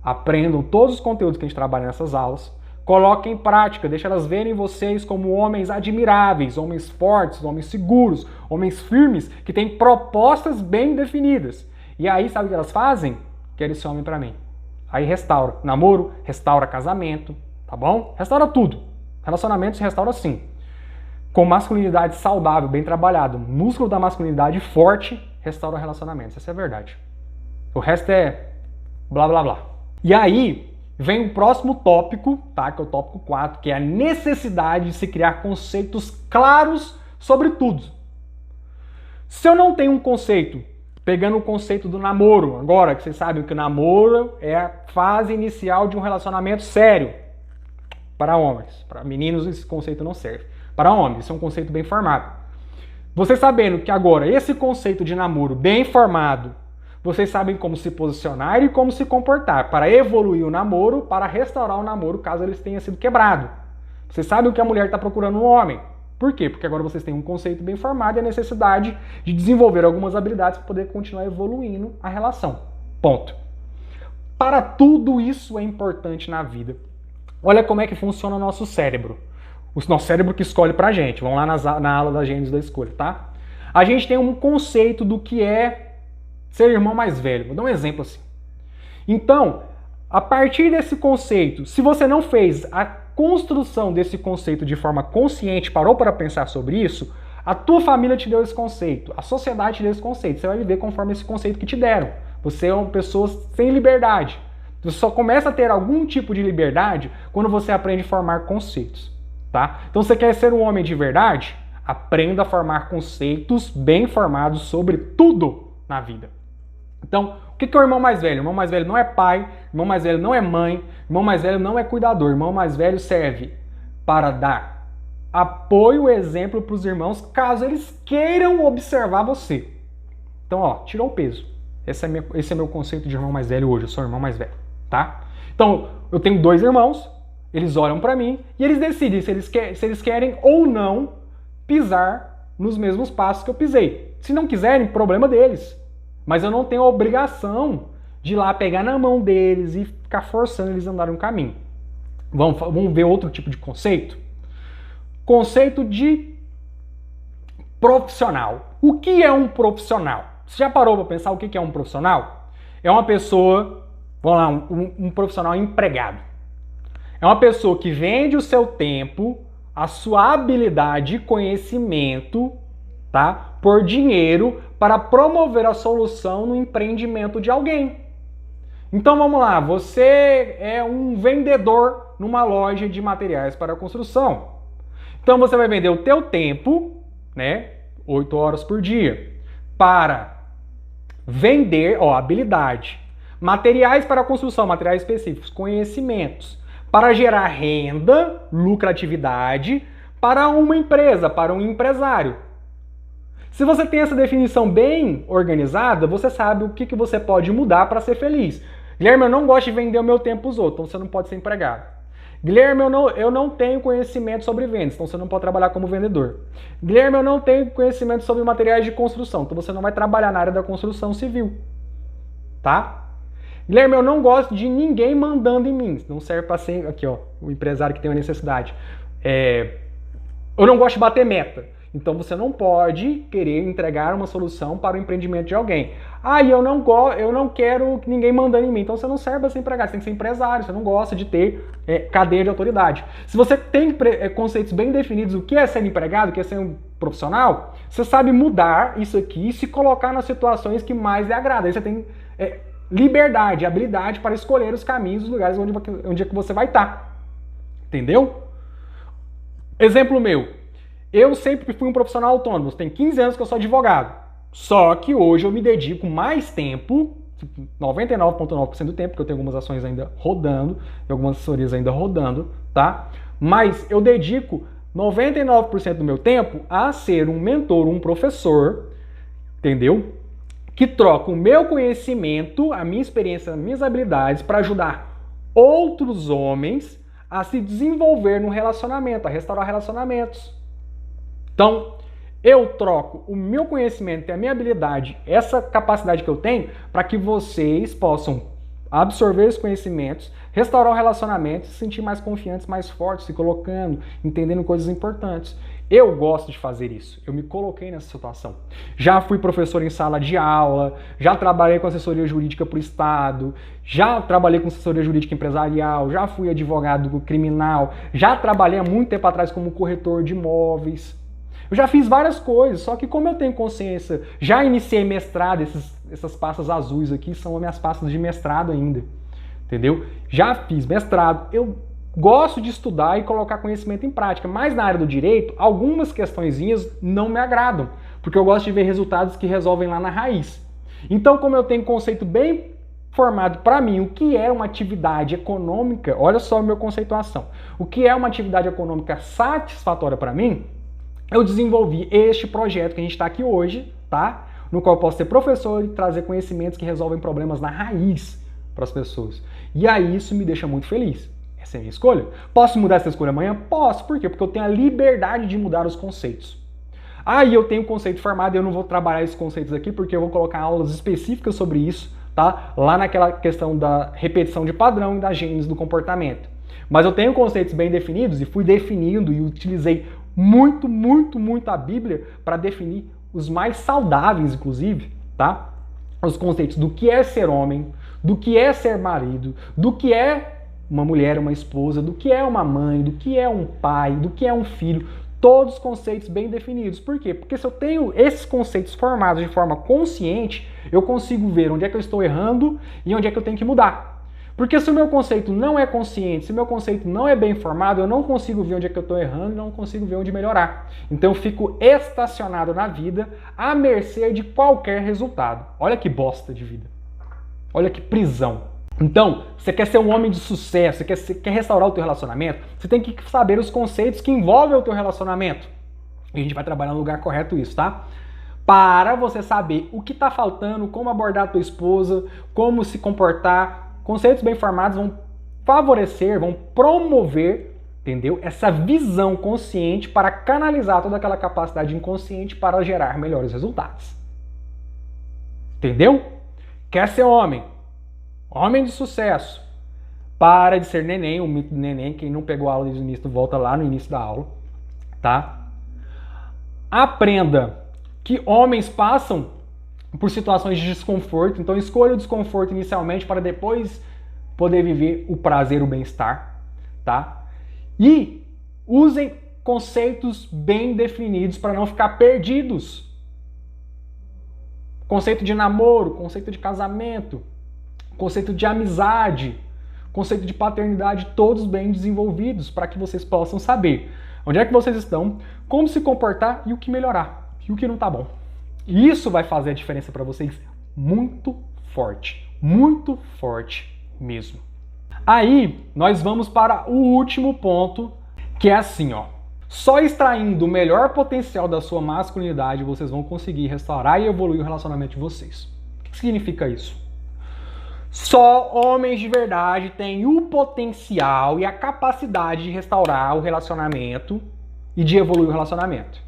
Aprendam todos os conteúdos que a gente trabalha nessas aulas, coloquem em prática, deixem elas verem vocês como homens admiráveis, homens fortes, homens seguros, homens firmes, que têm propostas bem definidas. E aí, sabe o que elas fazem? Quero esse homem pra mim. Aí restaura namoro, restaura casamento, tá bom? Restaura tudo. Relacionamento se restaura assim. Com masculinidade saudável, bem trabalhado, músculo da masculinidade forte, restaura relacionamentos. Essa é a verdade. O resto é blá blá blá. E aí vem o próximo tópico, tá? Que é o tópico 4, que é a necessidade de se criar conceitos claros sobre tudo. Se eu não tenho um conceito, pegando o conceito do namoro, agora que vocês sabem que o namoro é a fase inicial de um relacionamento sério para homens. Para meninos esse conceito não serve. Para homens, isso é um conceito bem formado. Vocês sabendo que agora esse conceito de namoro bem formado, vocês sabem como se posicionar e como se comportar para evoluir o namoro, para restaurar o namoro caso ele tenha sido quebrado. Vocês sabem o que a mulher está procurando no homem. Por quê? Porque agora vocês têm um conceito bem formado e a necessidade de desenvolver algumas habilidades para poder continuar evoluindo a relação. Ponto. Para tudo isso é importante na vida. Olha como é que funciona o nosso cérebro. O nosso cérebro que escolhe pra gente. Vamos lá na aula da Gênesis da escolha, tá? A gente tem um conceito do que é ser irmão mais velho. Vou dar um exemplo assim. Então, a partir desse conceito, se você não fez a construção desse conceito de forma consciente, parou para pensar sobre isso, a tua família te deu esse conceito, a sociedade te deu esse conceito, você vai viver conforme esse conceito que te deram. Você é uma pessoa sem liberdade. Você só começa a ter algum tipo de liberdade quando você aprende a formar conceitos, tá? Então, você quer ser um homem de verdade? Aprenda a formar conceitos bem formados sobre tudo na vida. Então, o que é o irmão mais velho? O irmão mais velho não é pai, o irmão mais velho não é mãe, o irmão mais velho não é cuidador. O irmão mais velho serve para dar apoio e exemplo para os irmãos caso eles queiram observar você. Então, ó, tirou o peso. Esse é meu conceito de irmão mais velho hoje. Eu sou o irmão mais velho, tá? Então, eu tenho 2 irmãos, eles olham para mim e eles decidem se eles querem ou não pisar nos mesmos passos que eu pisei. Se não quiserem, problema deles. Mas eu não tenho a obrigação de ir lá pegar na mão deles e ficar forçando eles a andarem um caminho. Vamos ver outro tipo de conceito? Conceito de profissional. O que é um profissional? Você já parou para pensar o que é um profissional? É uma pessoa, vamos lá, um profissional empregado. É uma pessoa que vende o seu tempo, a sua habilidade e conhecimento, tá? Por dinheiro para promover a solução no empreendimento de alguém. Então vamos lá, você é um vendedor numa loja de materiais para construção. Então você vai vender o teu tempo, né, 8 horas por dia, para vender, habilidade, materiais para construção, materiais específicos, conhecimentos, para gerar renda, lucratividade para uma empresa, para um empresário. Se você tem essa definição bem organizada, você sabe o que você pode mudar para ser feliz. Guilherme, eu não gosto de vender o meu tempo aos outros, então você não pode ser empregado. Guilherme, eu não tenho conhecimento sobre vendas, então você não pode trabalhar como vendedor. Guilherme, eu não tenho conhecimento sobre materiais de construção, então você não vai trabalhar na área da construção civil. Tá? Guilherme, eu não gosto de ninguém mandando em mim. Não serve para ser, aqui ó, o empresário que tem uma necessidade. Eu não gosto de bater meta. Então você não pode querer entregar uma solução para o empreendimento de alguém. Eu não quero que ninguém mandando em mim. Então você não serve para ser empregado, você tem que ser empresário, você não gosta de ter cadeia de autoridade. Se você tem conceitos bem definidos do que é ser empregado, o que é ser um profissional, você sabe mudar isso aqui e se colocar nas situações que mais lhe agradam. Aí você tem liberdade, habilidade para escolher os caminhos, os lugares onde é que você vai estar. Entendeu? Exemplo meu. Eu sempre fui um profissional autônomo, tem 15 anos que eu sou advogado. Só que hoje eu me dedico mais tempo, 99,9% do tempo, porque eu tenho algumas ações ainda rodando, e algumas assessorias ainda rodando, tá? Mas eu dedico 99% do meu tempo a ser um mentor, um professor, entendeu? Que troca o meu conhecimento, a minha experiência, as minhas habilidades para ajudar outros homens a se desenvolver no relacionamento, a restaurar relacionamentos. Então, eu troco o meu conhecimento e a minha habilidade, essa capacidade que eu tenho, para que vocês possam absorver os conhecimentos, restaurar o relacionamento, se sentir mais confiantes, mais fortes, se colocando, entendendo coisas importantes. Eu gosto de fazer isso. Eu me coloquei nessa situação. Já fui professor em sala de aula, já trabalhei com assessoria jurídica para o Estado, já trabalhei com assessoria jurídica empresarial, já fui advogado criminal, já trabalhei há muito tempo atrás como corretor de imóveis. Eu já fiz várias coisas, só que como eu tenho consciência, já iniciei mestrado, essas pastas azuis aqui são as minhas pastas de mestrado ainda, entendeu? Já fiz mestrado, eu gosto de estudar e colocar conhecimento em prática, mas na área do direito, algumas questõezinhas não me agradam, porque eu gosto de ver resultados que resolvem lá na raiz. Então, como eu tenho um conceito bem formado para mim, o que é uma atividade econômica, olha só a minha conceituação, o que é uma atividade econômica satisfatória para mim, eu desenvolvi este projeto que a gente está aqui hoje, tá? No qual eu posso ser professor e trazer conhecimentos que resolvem problemas na raiz para as pessoas. E aí isso me deixa muito feliz. Essa é a minha escolha. Posso mudar essa escolha amanhã? Posso. Por quê? Porque eu tenho a liberdade de mudar os conceitos. Aí eu tenho um conceito formado e eu não vou trabalhar esses conceitos aqui porque eu vou colocar aulas específicas sobre isso, tá? Lá naquela questão da repetição de padrão e da gênese do comportamento. Mas eu tenho conceitos bem definidos e fui definindo e utilizei muito a Bíblia para definir os mais saudáveis, inclusive, tá? Os conceitos do que é ser homem, do que é ser marido, do que é uma mulher, uma esposa, do que é uma mãe, do que é um pai, do que é um filho, todos os conceitos bem definidos. Por quê? Porque se eu tenho esses conceitos formados de forma consciente, eu consigo ver onde é que eu estou errando e onde é que eu tenho que mudar. Porque se o meu conceito não é consciente, se o meu conceito não é bem formado, eu não consigo ver onde é que eu estou errando e não consigo ver onde melhorar. Então eu fico estacionado na vida à mercê de qualquer resultado. Olha que bosta de vida. Olha que prisão. Então, você quer ser um homem de sucesso, você quer restaurar o teu relacionamento, você tem que saber os conceitos que envolvem o teu relacionamento. E a gente vai trabalhar no lugar correto isso, tá? Para você saber o que está faltando, como abordar a tua esposa, como se comportar. Conceitos bem formados vão favorecer, vão promover, entendeu? Essa visão consciente para canalizar toda aquela capacidade inconsciente para gerar melhores resultados. Entendeu? Quer ser homem? Homem de sucesso. Para de ser neném, o mito do neném. Quem não pegou a aula desde o início, volta lá no início da aula, tá? Aprenda que homens passam por situações de desconforto, então escolha o desconforto inicialmente para depois poder viver o prazer, o bem-estar, tá? E usem conceitos bem definidos para não ficar perdidos. Conceito de namoro, conceito de casamento, conceito de amizade, conceito de paternidade, todos bem desenvolvidos para que vocês possam saber onde é que vocês estão, como se comportar e o que melhorar, e o que não tá bom. E isso vai fazer a diferença para vocês muito forte mesmo. Aí, nós vamos para o último ponto, que é assim, ó. Só extraindo o melhor potencial da sua masculinidade, vocês vão conseguir restaurar e evoluir o relacionamento de vocês. O que significa isso? Só homens de verdade têm o potencial e a capacidade de restaurar o relacionamento e de evoluir o relacionamento.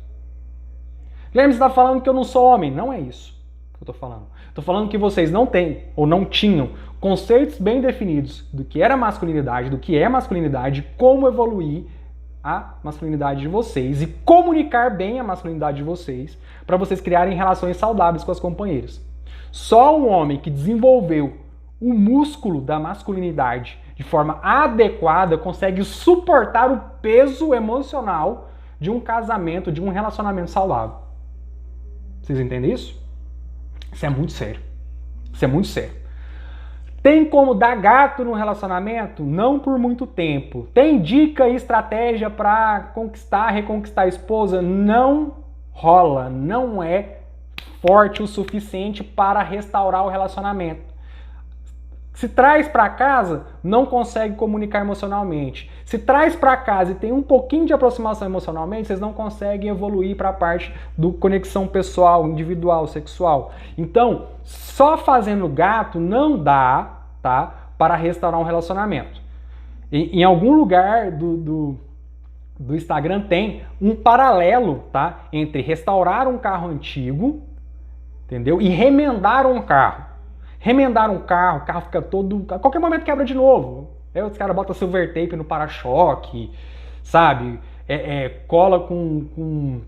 Guilherme, você está falando que eu não sou homem. Não é isso que eu estou falando. Estou falando que vocês não têm ou não tinham conceitos bem definidos do que era masculinidade, do que é masculinidade, como evoluir a masculinidade de vocês e comunicar bem a masculinidade de vocês para vocês criarem relações saudáveis com as companheiras. Só um homem que desenvolveu o músculo da masculinidade de forma adequada consegue suportar o peso emocional de um casamento, de um relacionamento saudável. Vocês entendem isso? Isso é muito sério. Isso é muito sério. Tem como dar gato no relacionamento? Não por muito tempo. Tem dica e estratégia para conquistar, reconquistar a esposa? Não rola. Não é forte o suficiente para restaurar o relacionamento. Se traz para casa, não consegue comunicar emocionalmente. Se traz para casa e tem um pouquinho de aproximação emocionalmente, vocês não conseguem evoluir para a parte do conexão pessoal, individual, sexual. Então, só fazendo gato não dá, tá, para restaurar um relacionamento. Em algum lugar do Instagram tem um paralelo, tá, entre restaurar um carro antigo, entendeu, e remendar um carro. Remendar um carro, o carro fica todo... A qualquer momento quebra de novo. Aí os caras botam silver tape no para-choque, sabe? Cola com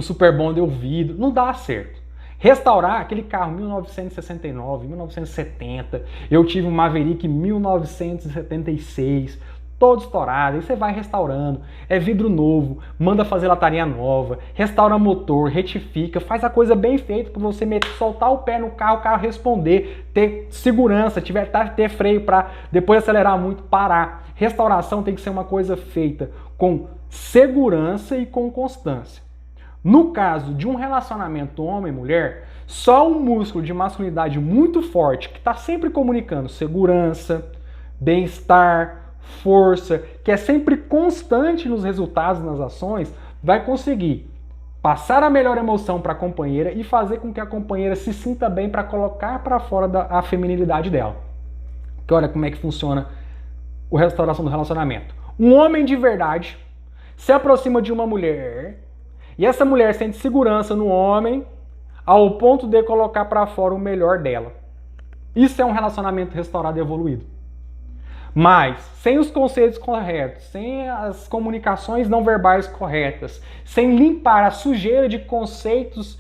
super bonder o vidro. Não dá certo. Restaurar aquele carro 1969, 1970. Eu tive um Maverick 1976. Todo estourado, aí você vai restaurando, é vidro novo, manda fazer lataria nova, restaura motor, retifica, faz a coisa bem feita para você soltar o pé no carro, o carro responder, ter segurança, ter freio para depois acelerar muito, parar. Restauração tem que ser uma coisa feita com segurança e com constância. No caso de um relacionamento homem-mulher, só um músculo de masculinidade muito forte, que está sempre comunicando segurança, bem-estar, força, que é sempre constante nos resultados, nas ações, vai conseguir passar a melhor emoção para a companheira e fazer com que a companheira se sinta bem para colocar para fora a feminilidade dela. Que olha como é que funciona a restauração do relacionamento. Um homem de verdade se aproxima de uma mulher e essa mulher sente segurança no homem ao ponto de colocar para fora o melhor dela. Isso é um relacionamento restaurado e evoluído. Mas, sem os conceitos corretos, sem as comunicações não verbais corretas, sem limpar a sujeira de conceitos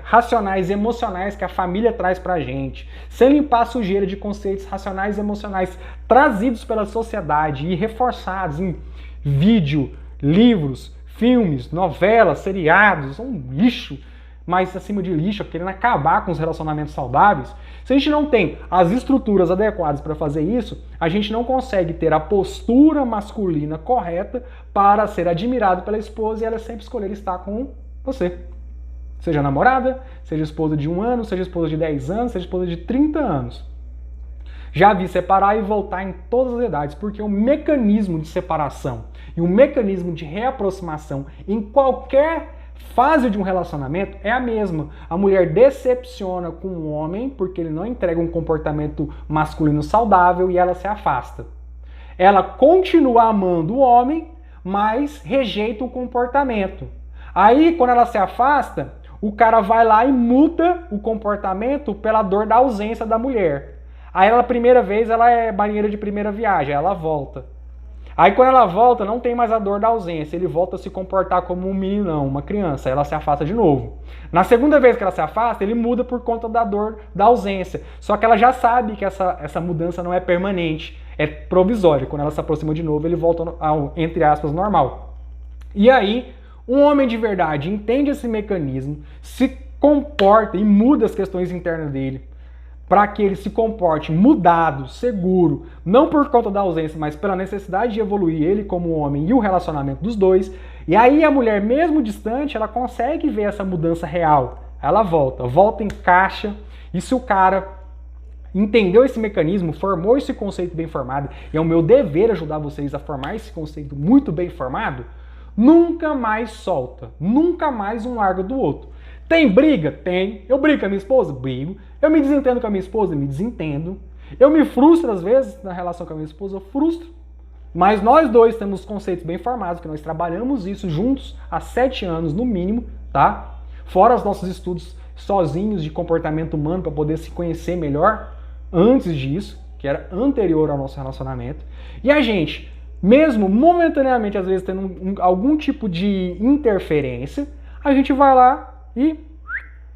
racionais e emocionais que a família traz pra gente, sem limpar a sujeira de conceitos racionais e emocionais trazidos pela sociedade e reforçados em vídeo, livros, filmes, novelas, seriados, um lixo, mas acima de lixo, querendo acabar com os relacionamentos saudáveis. Se a gente não tem as estruturas adequadas para fazer isso, a gente não consegue ter a postura masculina correta para ser admirado pela esposa e ela sempre escolher estar com você. Seja namorada, seja esposa de 1 ano, seja esposa de 10 anos, seja esposa de 30 anos. Já vi separar e voltar em todas as idades, porque o mecanismo de separação e o mecanismo de reaproximação em qualquer fase de um relacionamento é a mesma. A mulher decepciona com o homem porque ele não entrega um comportamento masculino saudável e ela se afasta. Ela continua amando o homem, mas rejeita o comportamento. Aí, quando ela se afasta, o cara vai lá e muda o comportamento pela dor da ausência da mulher. Aí, a primeira vez, ela é marinheira de primeira viagem, ela volta. Aí quando ela volta, não tem mais a dor da ausência, ele volta a se comportar como um meninão, uma criança, aí ela se afasta de novo. Na segunda vez que ela se afasta, ele muda por conta da dor da ausência. Só que ela já sabe que essa mudança não é permanente, é provisória. Quando ela se aproxima de novo, ele volta ao, entre aspas, normal. E aí, um homem de verdade entende esse mecanismo, se comporta e muda as questões internas dele, para que ele se comporte mudado, seguro, não por conta da ausência, mas pela necessidade de evoluir ele como homem e o relacionamento dos dois. E aí a mulher, mesmo distante, ela consegue ver essa mudança real. Ela volta, encaixa. E se o cara entendeu esse mecanismo, formou esse conceito bem formado, e é o meu dever ajudar vocês a formar esse conceito muito bem formado, nunca mais solta, nunca mais um larga do outro. Tem briga? Tem. Eu brigo com a minha esposa? Brigo. Eu me desentendo com a minha esposa? Me desentendo. Eu me frustro às vezes na relação com a minha esposa? Eu frustro. Mas nós dois temos conceitos bem formados, que nós trabalhamos isso juntos há 7 anos no mínimo, tá? Fora os nossos estudos sozinhos de comportamento humano para poder se conhecer melhor antes disso, que era anterior ao nosso relacionamento. E a gente, mesmo momentaneamente, às vezes tendo algum tipo de interferência, a gente vai lá e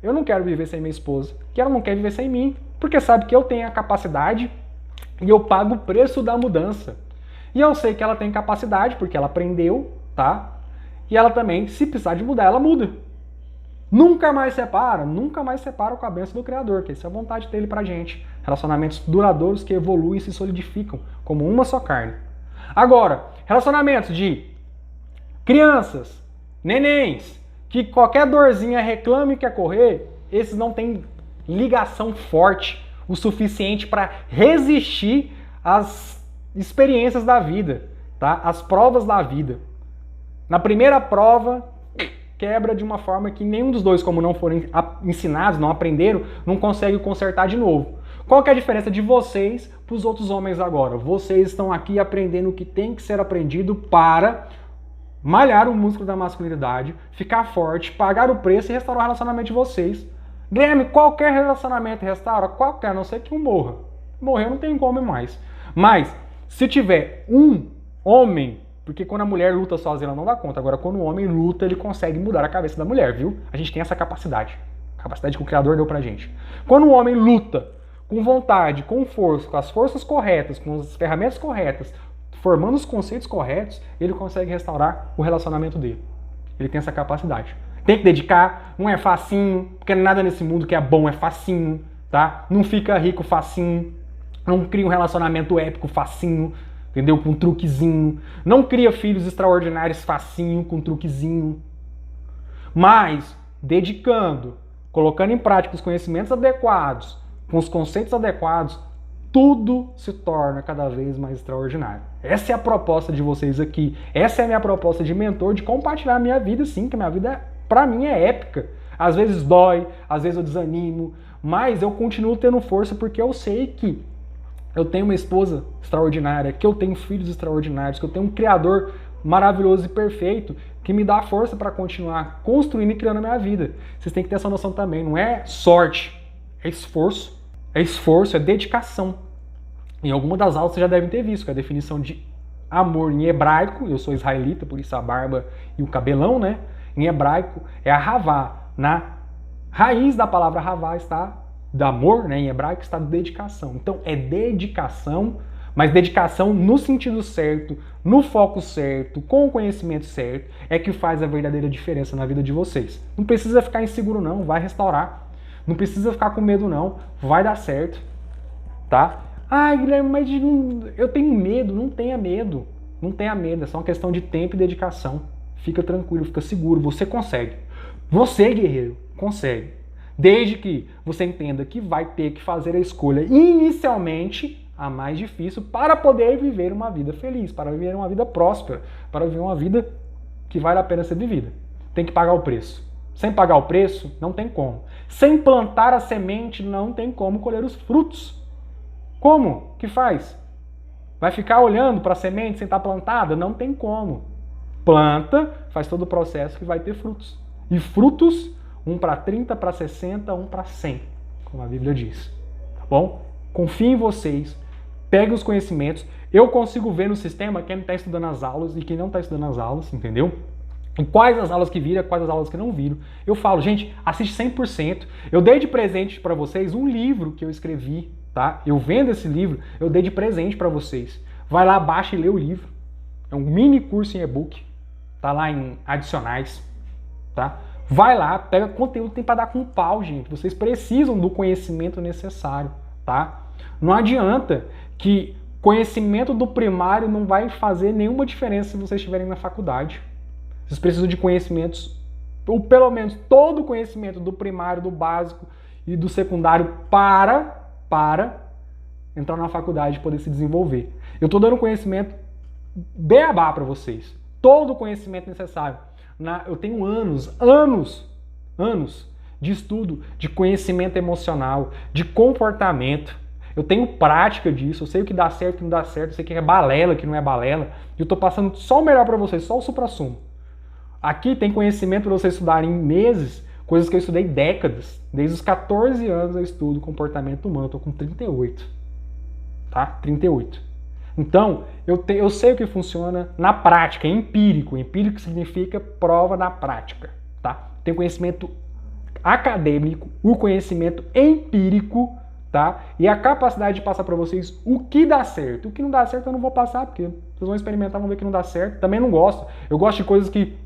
eu não quero viver sem minha esposa, que ela não quer viver sem mim, porque sabe que eu tenho a capacidade e eu pago o preço da mudança. E eu sei que ela tem capacidade, porque ela aprendeu, tá? E ela também, se precisar de mudar, ela muda. Nunca mais separa com a bênção do Criador, que essa é a vontade dele pra gente. Relacionamentos duradouros que evoluem e se solidificam como uma só carne. Agora, relacionamentos de crianças, nenéns, que qualquer dorzinha reclame e quer correr, esses não têm ligação forte o suficiente para resistir às experiências da vida, tá? As provas da vida. Na primeira prova, quebra de uma forma que nenhum dos dois, como não foram ensinados, não aprenderam, não consegue consertar de novo. Qual que é a diferença de vocês para os outros homens agora? Vocês estão aqui aprendendo o que tem que ser aprendido para malhar o músculo da masculinidade, ficar forte, pagar o preço e restaurar o relacionamento de vocês. Guilherme, qualquer relacionamento restaura? Qualquer, a não ser que um morra. Morreu não tem como mais. Mas, se tiver um homem, porque quando a mulher luta sozinha ela não dá conta, agora quando o homem luta ele consegue mudar a cabeça da mulher, viu? A gente tem essa capacidade. A capacidade que o Criador deu pra gente. Quando o homem luta com vontade, com força, com as forças corretas, com as ferramentas corretas, formando os conceitos corretos, ele consegue restaurar o relacionamento dele. Ele tem essa capacidade. Tem que dedicar, não é facinho, porque nada nesse mundo que é bom é facinho, tá? Não fica rico facinho, não cria um relacionamento épico facinho, entendeu? Com um truquezinho. Não cria filhos extraordinários facinho, com um truquezinho. Mas, dedicando, colocando em prática os conhecimentos adequados, com os conceitos adequados, tudo se torna cada vez mais extraordinário. Essa é a proposta de vocês aqui. Essa é a minha proposta de mentor, de compartilhar a minha vida, sim, que a minha vida, pra mim, é épica. Às vezes dói, às vezes eu desanimo, mas eu continuo tendo força porque eu sei que eu tenho uma esposa extraordinária, que eu tenho filhos extraordinários, que eu tenho um Criador maravilhoso e perfeito que me dá força para continuar construindo e criando a minha vida. Vocês têm que ter essa noção também. Não é sorte, é esforço. É esforço, é dedicação. Em alguma das aulas vocês já devem ter visto que a definição de amor em hebraico, eu sou israelita, por isso a barba e o cabelão, né? Em hebraico é a havá. Na raiz da palavra havá está do amor, né, em hebraico, está dedicação. Então é dedicação, mas dedicação no sentido certo, no foco certo, com o conhecimento certo, é que faz a verdadeira diferença na vida de vocês. Não precisa ficar inseguro não, vai restaurar. Não precisa ficar com medo não, vai dar certo, tá? Ai, Guilherme, mas eu tenho medo. Não tenha medo, não tenha medo, é só uma questão de tempo e dedicação. Fica tranquilo, fica seguro, você consegue. Você, guerreiro, consegue. Desde que você entenda que vai ter que fazer a escolha inicialmente a mais difícil para poder viver uma vida feliz, para viver uma vida próspera, para viver uma vida que vale a pena ser vivida. Tem que pagar o preço. Sem pagar o preço, não tem como. Sem plantar a semente, não tem como colher os frutos. Como que faz? Vai ficar olhando para a semente sem estar plantada? Não tem como. Planta, faz todo o processo que vai ter frutos. E frutos, um para 30, para 60, um para 100, como a Bíblia diz. Tá bom? Confie em vocês, pegue os conhecimentos. Eu consigo ver no sistema quem está estudando as aulas e quem não está estudando as aulas, entendeu? E quais as aulas que viram, quais as aulas que não viram. Eu falo, gente, assiste 100%. Eu dei de presente para vocês um livro que eu escrevi, tá? Eu vendo esse livro, eu dei de presente para vocês. Vai lá, baixa e lê o livro. É um mini curso em e-book. Tá lá em adicionais, tá? Vai lá, pega conteúdo que tem para dar com pau, gente. Vocês precisam do conhecimento necessário, tá? Não adianta que conhecimento do primário não vai fazer nenhuma diferença se vocês estiverem na faculdade. Vocês precisam de conhecimentos, ou pelo menos todo o conhecimento do primário, do básico e do secundário para entrar na faculdade e poder se desenvolver. Eu estou dando conhecimento beabá para vocês. Todo o conhecimento necessário. Eu tenho anos de estudo, de conhecimento emocional, de comportamento. Eu tenho prática disso, eu sei o que dá certo e o que não dá certo, eu sei o que é balela, o que não é balela. E eu tô passando só o melhor para vocês, só o suprassumo. Aqui tem conhecimento para vocês estudarem em meses, coisas que eu estudei décadas. Desde os 14 anos eu estudo comportamento humano, eu tô com 38. Tá? 38. Então, eu sei o que funciona na prática, é empírico. Empírico significa prova na prática. Tá? Tem conhecimento acadêmico, o conhecimento empírico, tá? E a capacidade de passar para vocês o que dá certo. O que não dá certo eu não vou passar, porque vocês vão experimentar, vão ver que não dá certo. Também não gosto. Eu gosto de coisas que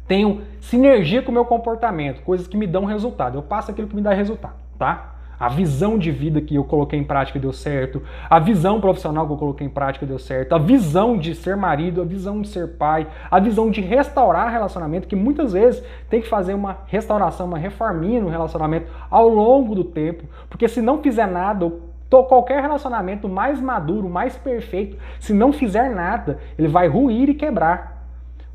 tenham sinergia com o meu comportamento, coisas que me dão resultado. Eu passo aquilo que me dá resultado, tá? A visão de vida que eu coloquei em prática deu certo, a visão profissional que eu coloquei em prática deu certo, a visão de ser marido, a visão de ser pai, a visão de restaurar relacionamento, que muitas vezes tem que fazer uma restauração, uma reforminha no relacionamento ao longo do tempo, porque se não fizer nada, qualquer relacionamento mais maduro, mais perfeito, se não fizer nada, ele vai ruir e quebrar.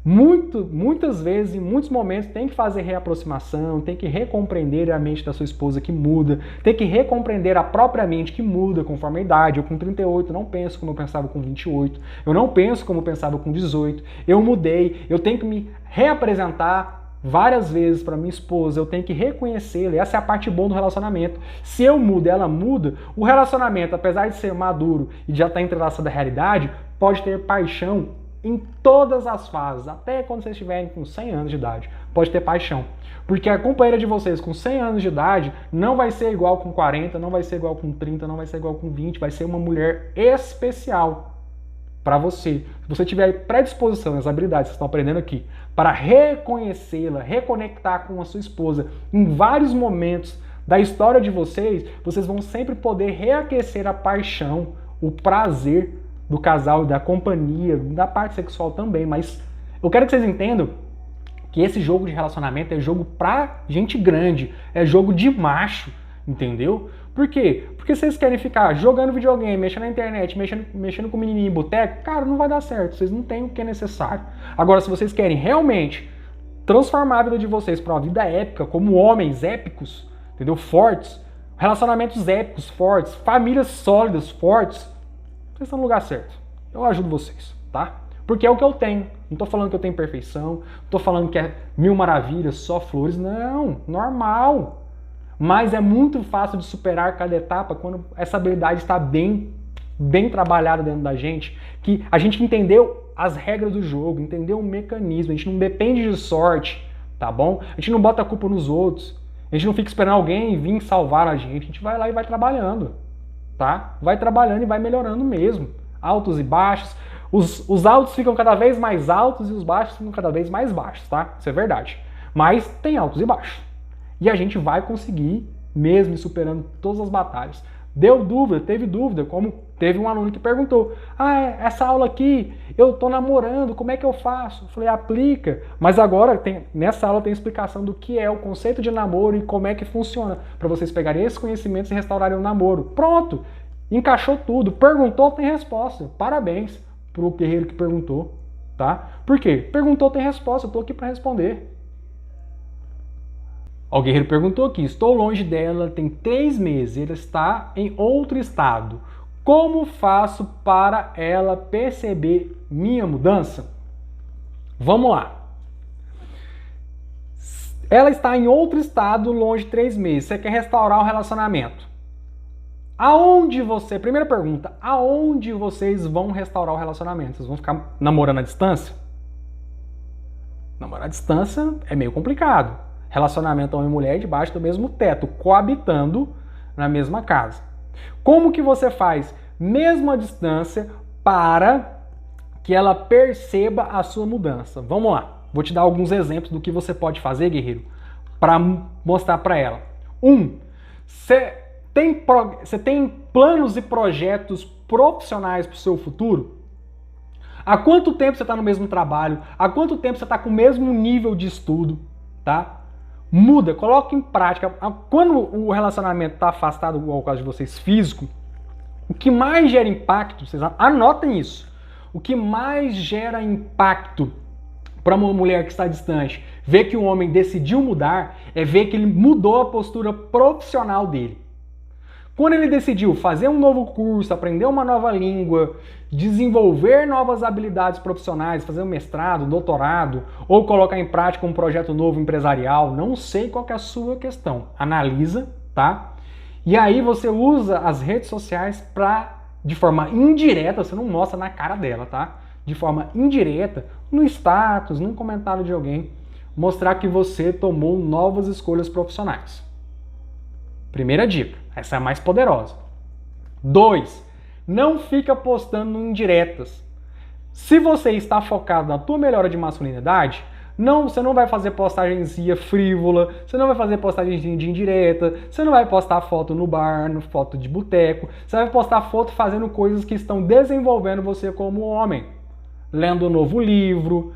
Muitas vezes, em muitos momentos, tem que fazer reaproximação, tem que recompreender a mente da sua esposa que muda, tem que recompreender a própria mente que muda conforme a idade. Eu com 38 não penso como eu pensava com 28, eu não penso como eu pensava com 18, eu mudei, eu tenho que me reapresentar várias vezes para minha esposa, eu tenho que reconhecê-la, essa é a parte boa do relacionamento. Se eu mudo, ela muda, o relacionamento, apesar de ser maduro e de já estar entrelaçado à realidade, pode ter paixão em todas as fases, até quando vocês estiverem com 100 anos de idade, pode ter paixão. Porque a companheira de vocês com 100 anos de idade não vai ser igual com 40, não vai ser igual com 30, não vai ser igual com 20, vai ser uma mulher especial para você. Se você tiver predisposição, as habilidades que vocês estão aprendendo aqui, para reconhecê-la, reconectar com a sua esposa em vários momentos da história de vocês, vocês vão sempre poder reaquecer a paixão, o prazer do casal, da companhia, da parte sexual também, mas eu quero que vocês entendam que esse jogo de relacionamento é jogo pra gente grande, é jogo de macho, entendeu? Por quê? Porque vocês querem ficar jogando videogame, mexendo na internet, mexendo com menininho em boteco, cara, não vai dar certo, vocês não têm o que é necessário. Agora, se vocês querem realmente transformar a vida de vocês para uma vida épica, como homens épicos, entendeu? Fortes, relacionamentos épicos, fortes, famílias sólidas, fortes, vocês estão no lugar certo. Eu ajudo vocês, tá? Porque é o que eu tenho. Não tô falando que eu tenho perfeição, não tô falando que é mil maravilhas, só flores. Não, normal. Mas é muito fácil de superar cada etapa quando essa habilidade está bem trabalhada dentro da gente, que a gente entendeu as regras do jogo, entendeu o mecanismo, a gente não depende de sorte, tá bom? A gente não bota a culpa nos outros, a gente não fica esperando alguém vir salvar a gente vai lá e vai trabalhando. Tá? Vai trabalhando e vai melhorando mesmo. Altos e baixos. Os altos ficam cada vez mais altos e os baixos ficam cada vez mais baixos, tá? Isso é verdade. Mas tem altos e baixos. E a gente vai conseguir, mesmo superando todas as batalhas. Deu dúvida, teve dúvida, como teve um aluno que perguntou: essa aula aqui, eu tô namorando, como é que eu faço? Eu falei, aplica. Mas agora, nessa aula tem explicação do que é o conceito de namoro e como é que funciona, para vocês pegarem esses conhecimentos e restaurarem o namoro. Pronto! Encaixou tudo. Perguntou, tem resposta. Parabéns pro guerreiro que perguntou, tá? Por quê? Perguntou, tem resposta, eu tô aqui para responder. O guerreiro perguntou aqui: estou longe dela, tem 3 meses, ela está em outro estado. Como faço para ela perceber minha mudança? Vamos lá. Ela está em outro estado, longe de 3 meses. Você quer restaurar o relacionamento. Aonde você... Primeira pergunta. Aonde vocês vão restaurar o relacionamento? Vocês vão ficar namorando à distância? Namorar à distância é meio complicado. Relacionamento homem e mulher debaixo do mesmo teto, coabitando na mesma casa. Como que você faz, mesmo à distância, para que ela perceba a sua mudança? Vamos lá, vou te dar alguns exemplos do que você pode fazer, guerreiro, para mostrar para ela. Você tem planos e projetos profissionais para o seu futuro? Há quanto tempo você está no mesmo trabalho? Há quanto tempo você está com o mesmo nível de estudo? Tá? Muda, coloca em prática. Quando o relacionamento está afastado, igual o caso de vocês, físico, o que mais gera impacto, vocês anotem isso, o que mais gera impacto para uma mulher que está distante, ver que o homem decidiu mudar, é ver que ele mudou a postura profissional dele. Quando ele decidiu fazer um novo curso, aprender uma nova língua, desenvolver novas habilidades profissionais, fazer um mestrado, doutorado, ou colocar em prática um projeto novo empresarial, não sei qual que é a sua questão. Analisa, tá? E aí você usa as redes sociais para, de forma indireta, você não mostra na cara dela, tá? De forma indireta, no status, num comentário de alguém, mostrar que você tomou novas escolhas profissionais. Primeira dica, essa é a mais poderosa. 2, não fica postando indiretas. Se você está focado na tua melhora de masculinidade, você não vai fazer postagenzinha frívola, você não vai fazer postagenzinha de indireta, você não vai postar foto no bar, foto de boteco, você vai postar foto fazendo coisas que estão desenvolvendo você como homem. Lendo um novo livro,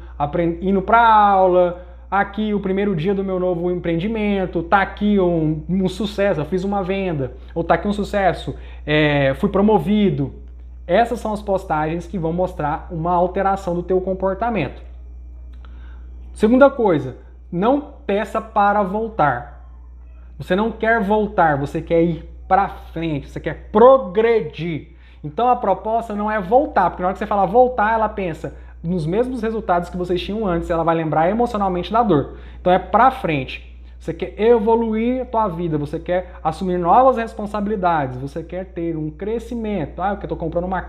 indo para aula, aqui o primeiro dia do meu novo empreendimento, tá aqui um sucesso, eu fiz uma venda, ou tá aqui um sucesso, fui promovido. Essas são as postagens que vão mostrar uma alteração do teu comportamento. Segunda coisa, não peça para voltar. Você não quer voltar, você quer ir para frente, você quer progredir. Então a proposta não é voltar, porque na hora que você fala voltar, ela pensa nos mesmos resultados que vocês tinham antes, ela vai lembrar emocionalmente da dor. Então é para frente. Você quer evoluir a tua vida, você quer assumir novas responsabilidades, você quer ter um crescimento.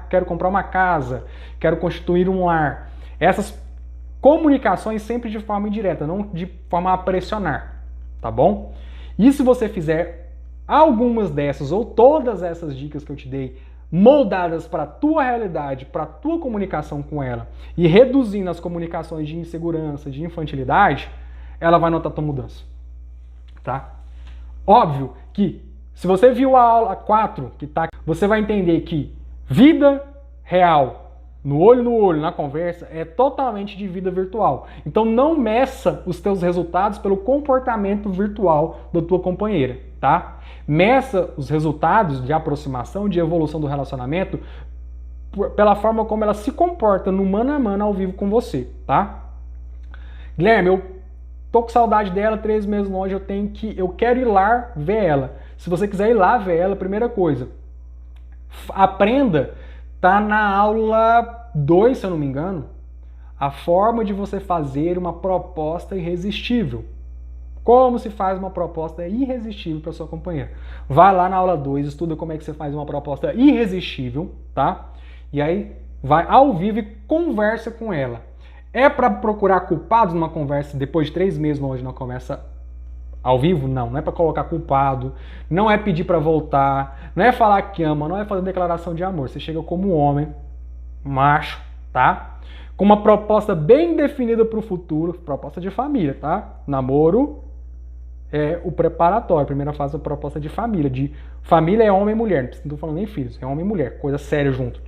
Quero comprar uma casa, quero constituir um lar. Essas comunicações sempre de forma indireta, não de forma a pressionar, tá bom? E se você fizer algumas dessas ou todas essas dicas que eu te dei, moldadas para a tua realidade, para a tua comunicação com ela, e reduzindo as comunicações de insegurança, de infantilidade, ela vai notar a tua mudança. Tá? Óbvio que se você viu a aula 4, você vai entender que vida real, no olho, na conversa, é totalmente de vida virtual. Então não meça os teus resultados pelo comportamento virtual da tua companheira, tá? Meça os resultados de aproximação, de evolução do relacionamento pela forma como ela se comporta no mano a mano ao vivo com você, tá? Guilherme, eu tô com saudade dela, 3 meses longe, eu quero ir lá ver ela. Se você quiser ir lá ver ela, primeira coisa, aprenda, tá na aula 2, se eu não me engano, a forma de você fazer uma proposta irresistível. Como se faz uma proposta irresistível para sua companheira. Vai lá na aula 2, estuda como é que você faz uma proposta irresistível, tá? E aí vai ao vivo e conversa com ela. É para procurar culpados numa conversa depois de 3 meses longe numa conversa ao vivo? Não é para colocar culpado, não é pedir para voltar, não é falar que ama, não é fazer declaração de amor. Você chega como homem, macho, tá? Com uma proposta bem definida para o futuro, proposta de família, tá? Namoro é o preparatório, a primeira fase da proposta de família. De família é homem e mulher, não estou falando nem filhos, é homem e mulher, coisa séria junto.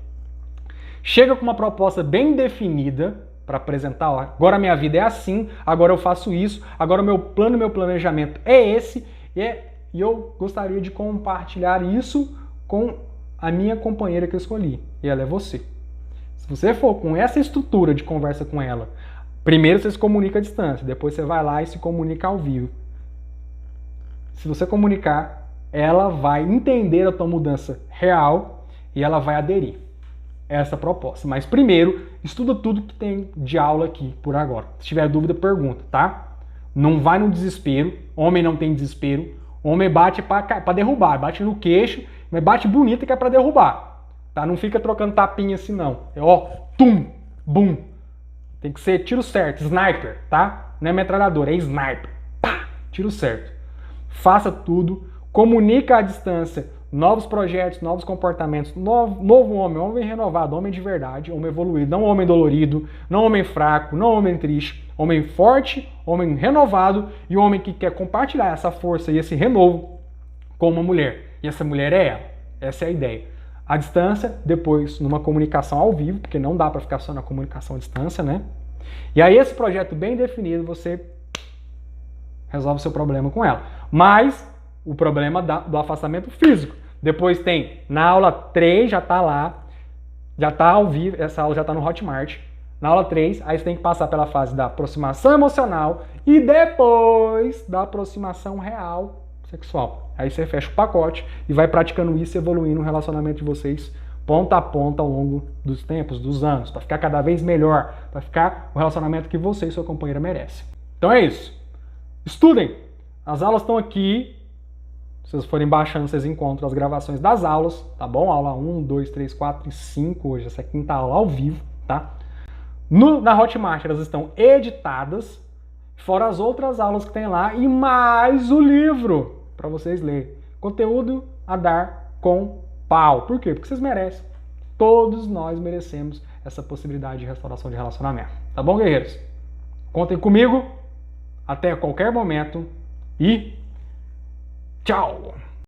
Chega com uma proposta bem definida para apresentar, ó, agora a minha vida é assim, agora eu faço isso, agora o meu plano, meu planejamento é esse, e eu gostaria de compartilhar isso com a minha companheira que eu escolhi, e ela é você. Se você for com essa estrutura de conversa com ela, primeiro você se comunica à distância, depois você vai lá e se comunica ao vivo. Se você comunicar, ela vai entender a tua mudança real e ela vai aderir a essa proposta. Mas primeiro, estuda tudo que tem de aula aqui por agora. Se tiver dúvida, pergunta, tá? Não vai no desespero, homem não tem desespero, homem bate para derrubar, bate no queixo, mas bate bonito que é para derrubar. Tá? Não fica trocando tapinha assim, não. É ó, tum, bum. Tem que ser tiro certo, sniper, tá? Não é metralhadora, é sniper. Pá, tiro certo. Faça tudo, comunica à distância novos projetos, novos comportamentos, novo homem, homem renovado, homem de verdade, homem evoluído, não homem dolorido, não homem fraco, não homem triste, homem forte, homem renovado e homem que quer compartilhar essa força e esse renovo com uma mulher. E essa mulher é ela. Essa é a ideia. À distância, depois numa comunicação ao vivo, porque não dá para ficar só na comunicação à distância, né? E aí esse projeto bem definido, você resolve o seu problema com ela. Mas o problema do afastamento físico. Depois tem, na aula 3, já está lá, já está ao vivo, essa aula já está no Hotmart. Na aula 3, aí você tem que passar pela fase da aproximação emocional e depois da aproximação real sexual. Aí você fecha o pacote e vai praticando isso e evoluindo o relacionamento de vocês ponta a ponta ao longo dos tempos, dos anos, para ficar cada vez melhor, para ficar o relacionamento que você e sua companheira merecem. Então é isso. Estudem! As aulas estão aqui. Se vocês forem baixando, vocês encontram as gravações das aulas, tá bom? Aula 1, 2, 3, 4 e 5 hoje. Essa é a quinta aula ao vivo, tá? Na Hotmart elas estão editadas, fora as outras aulas que tem lá e mais o livro para vocês lerem. Conteúdo a dar com pau. Por quê? Porque vocês merecem. Todos nós merecemos essa possibilidade de restauração de relacionamento. Tá bom, guerreiros? Contem comigo. Até qualquer momento. E tchau!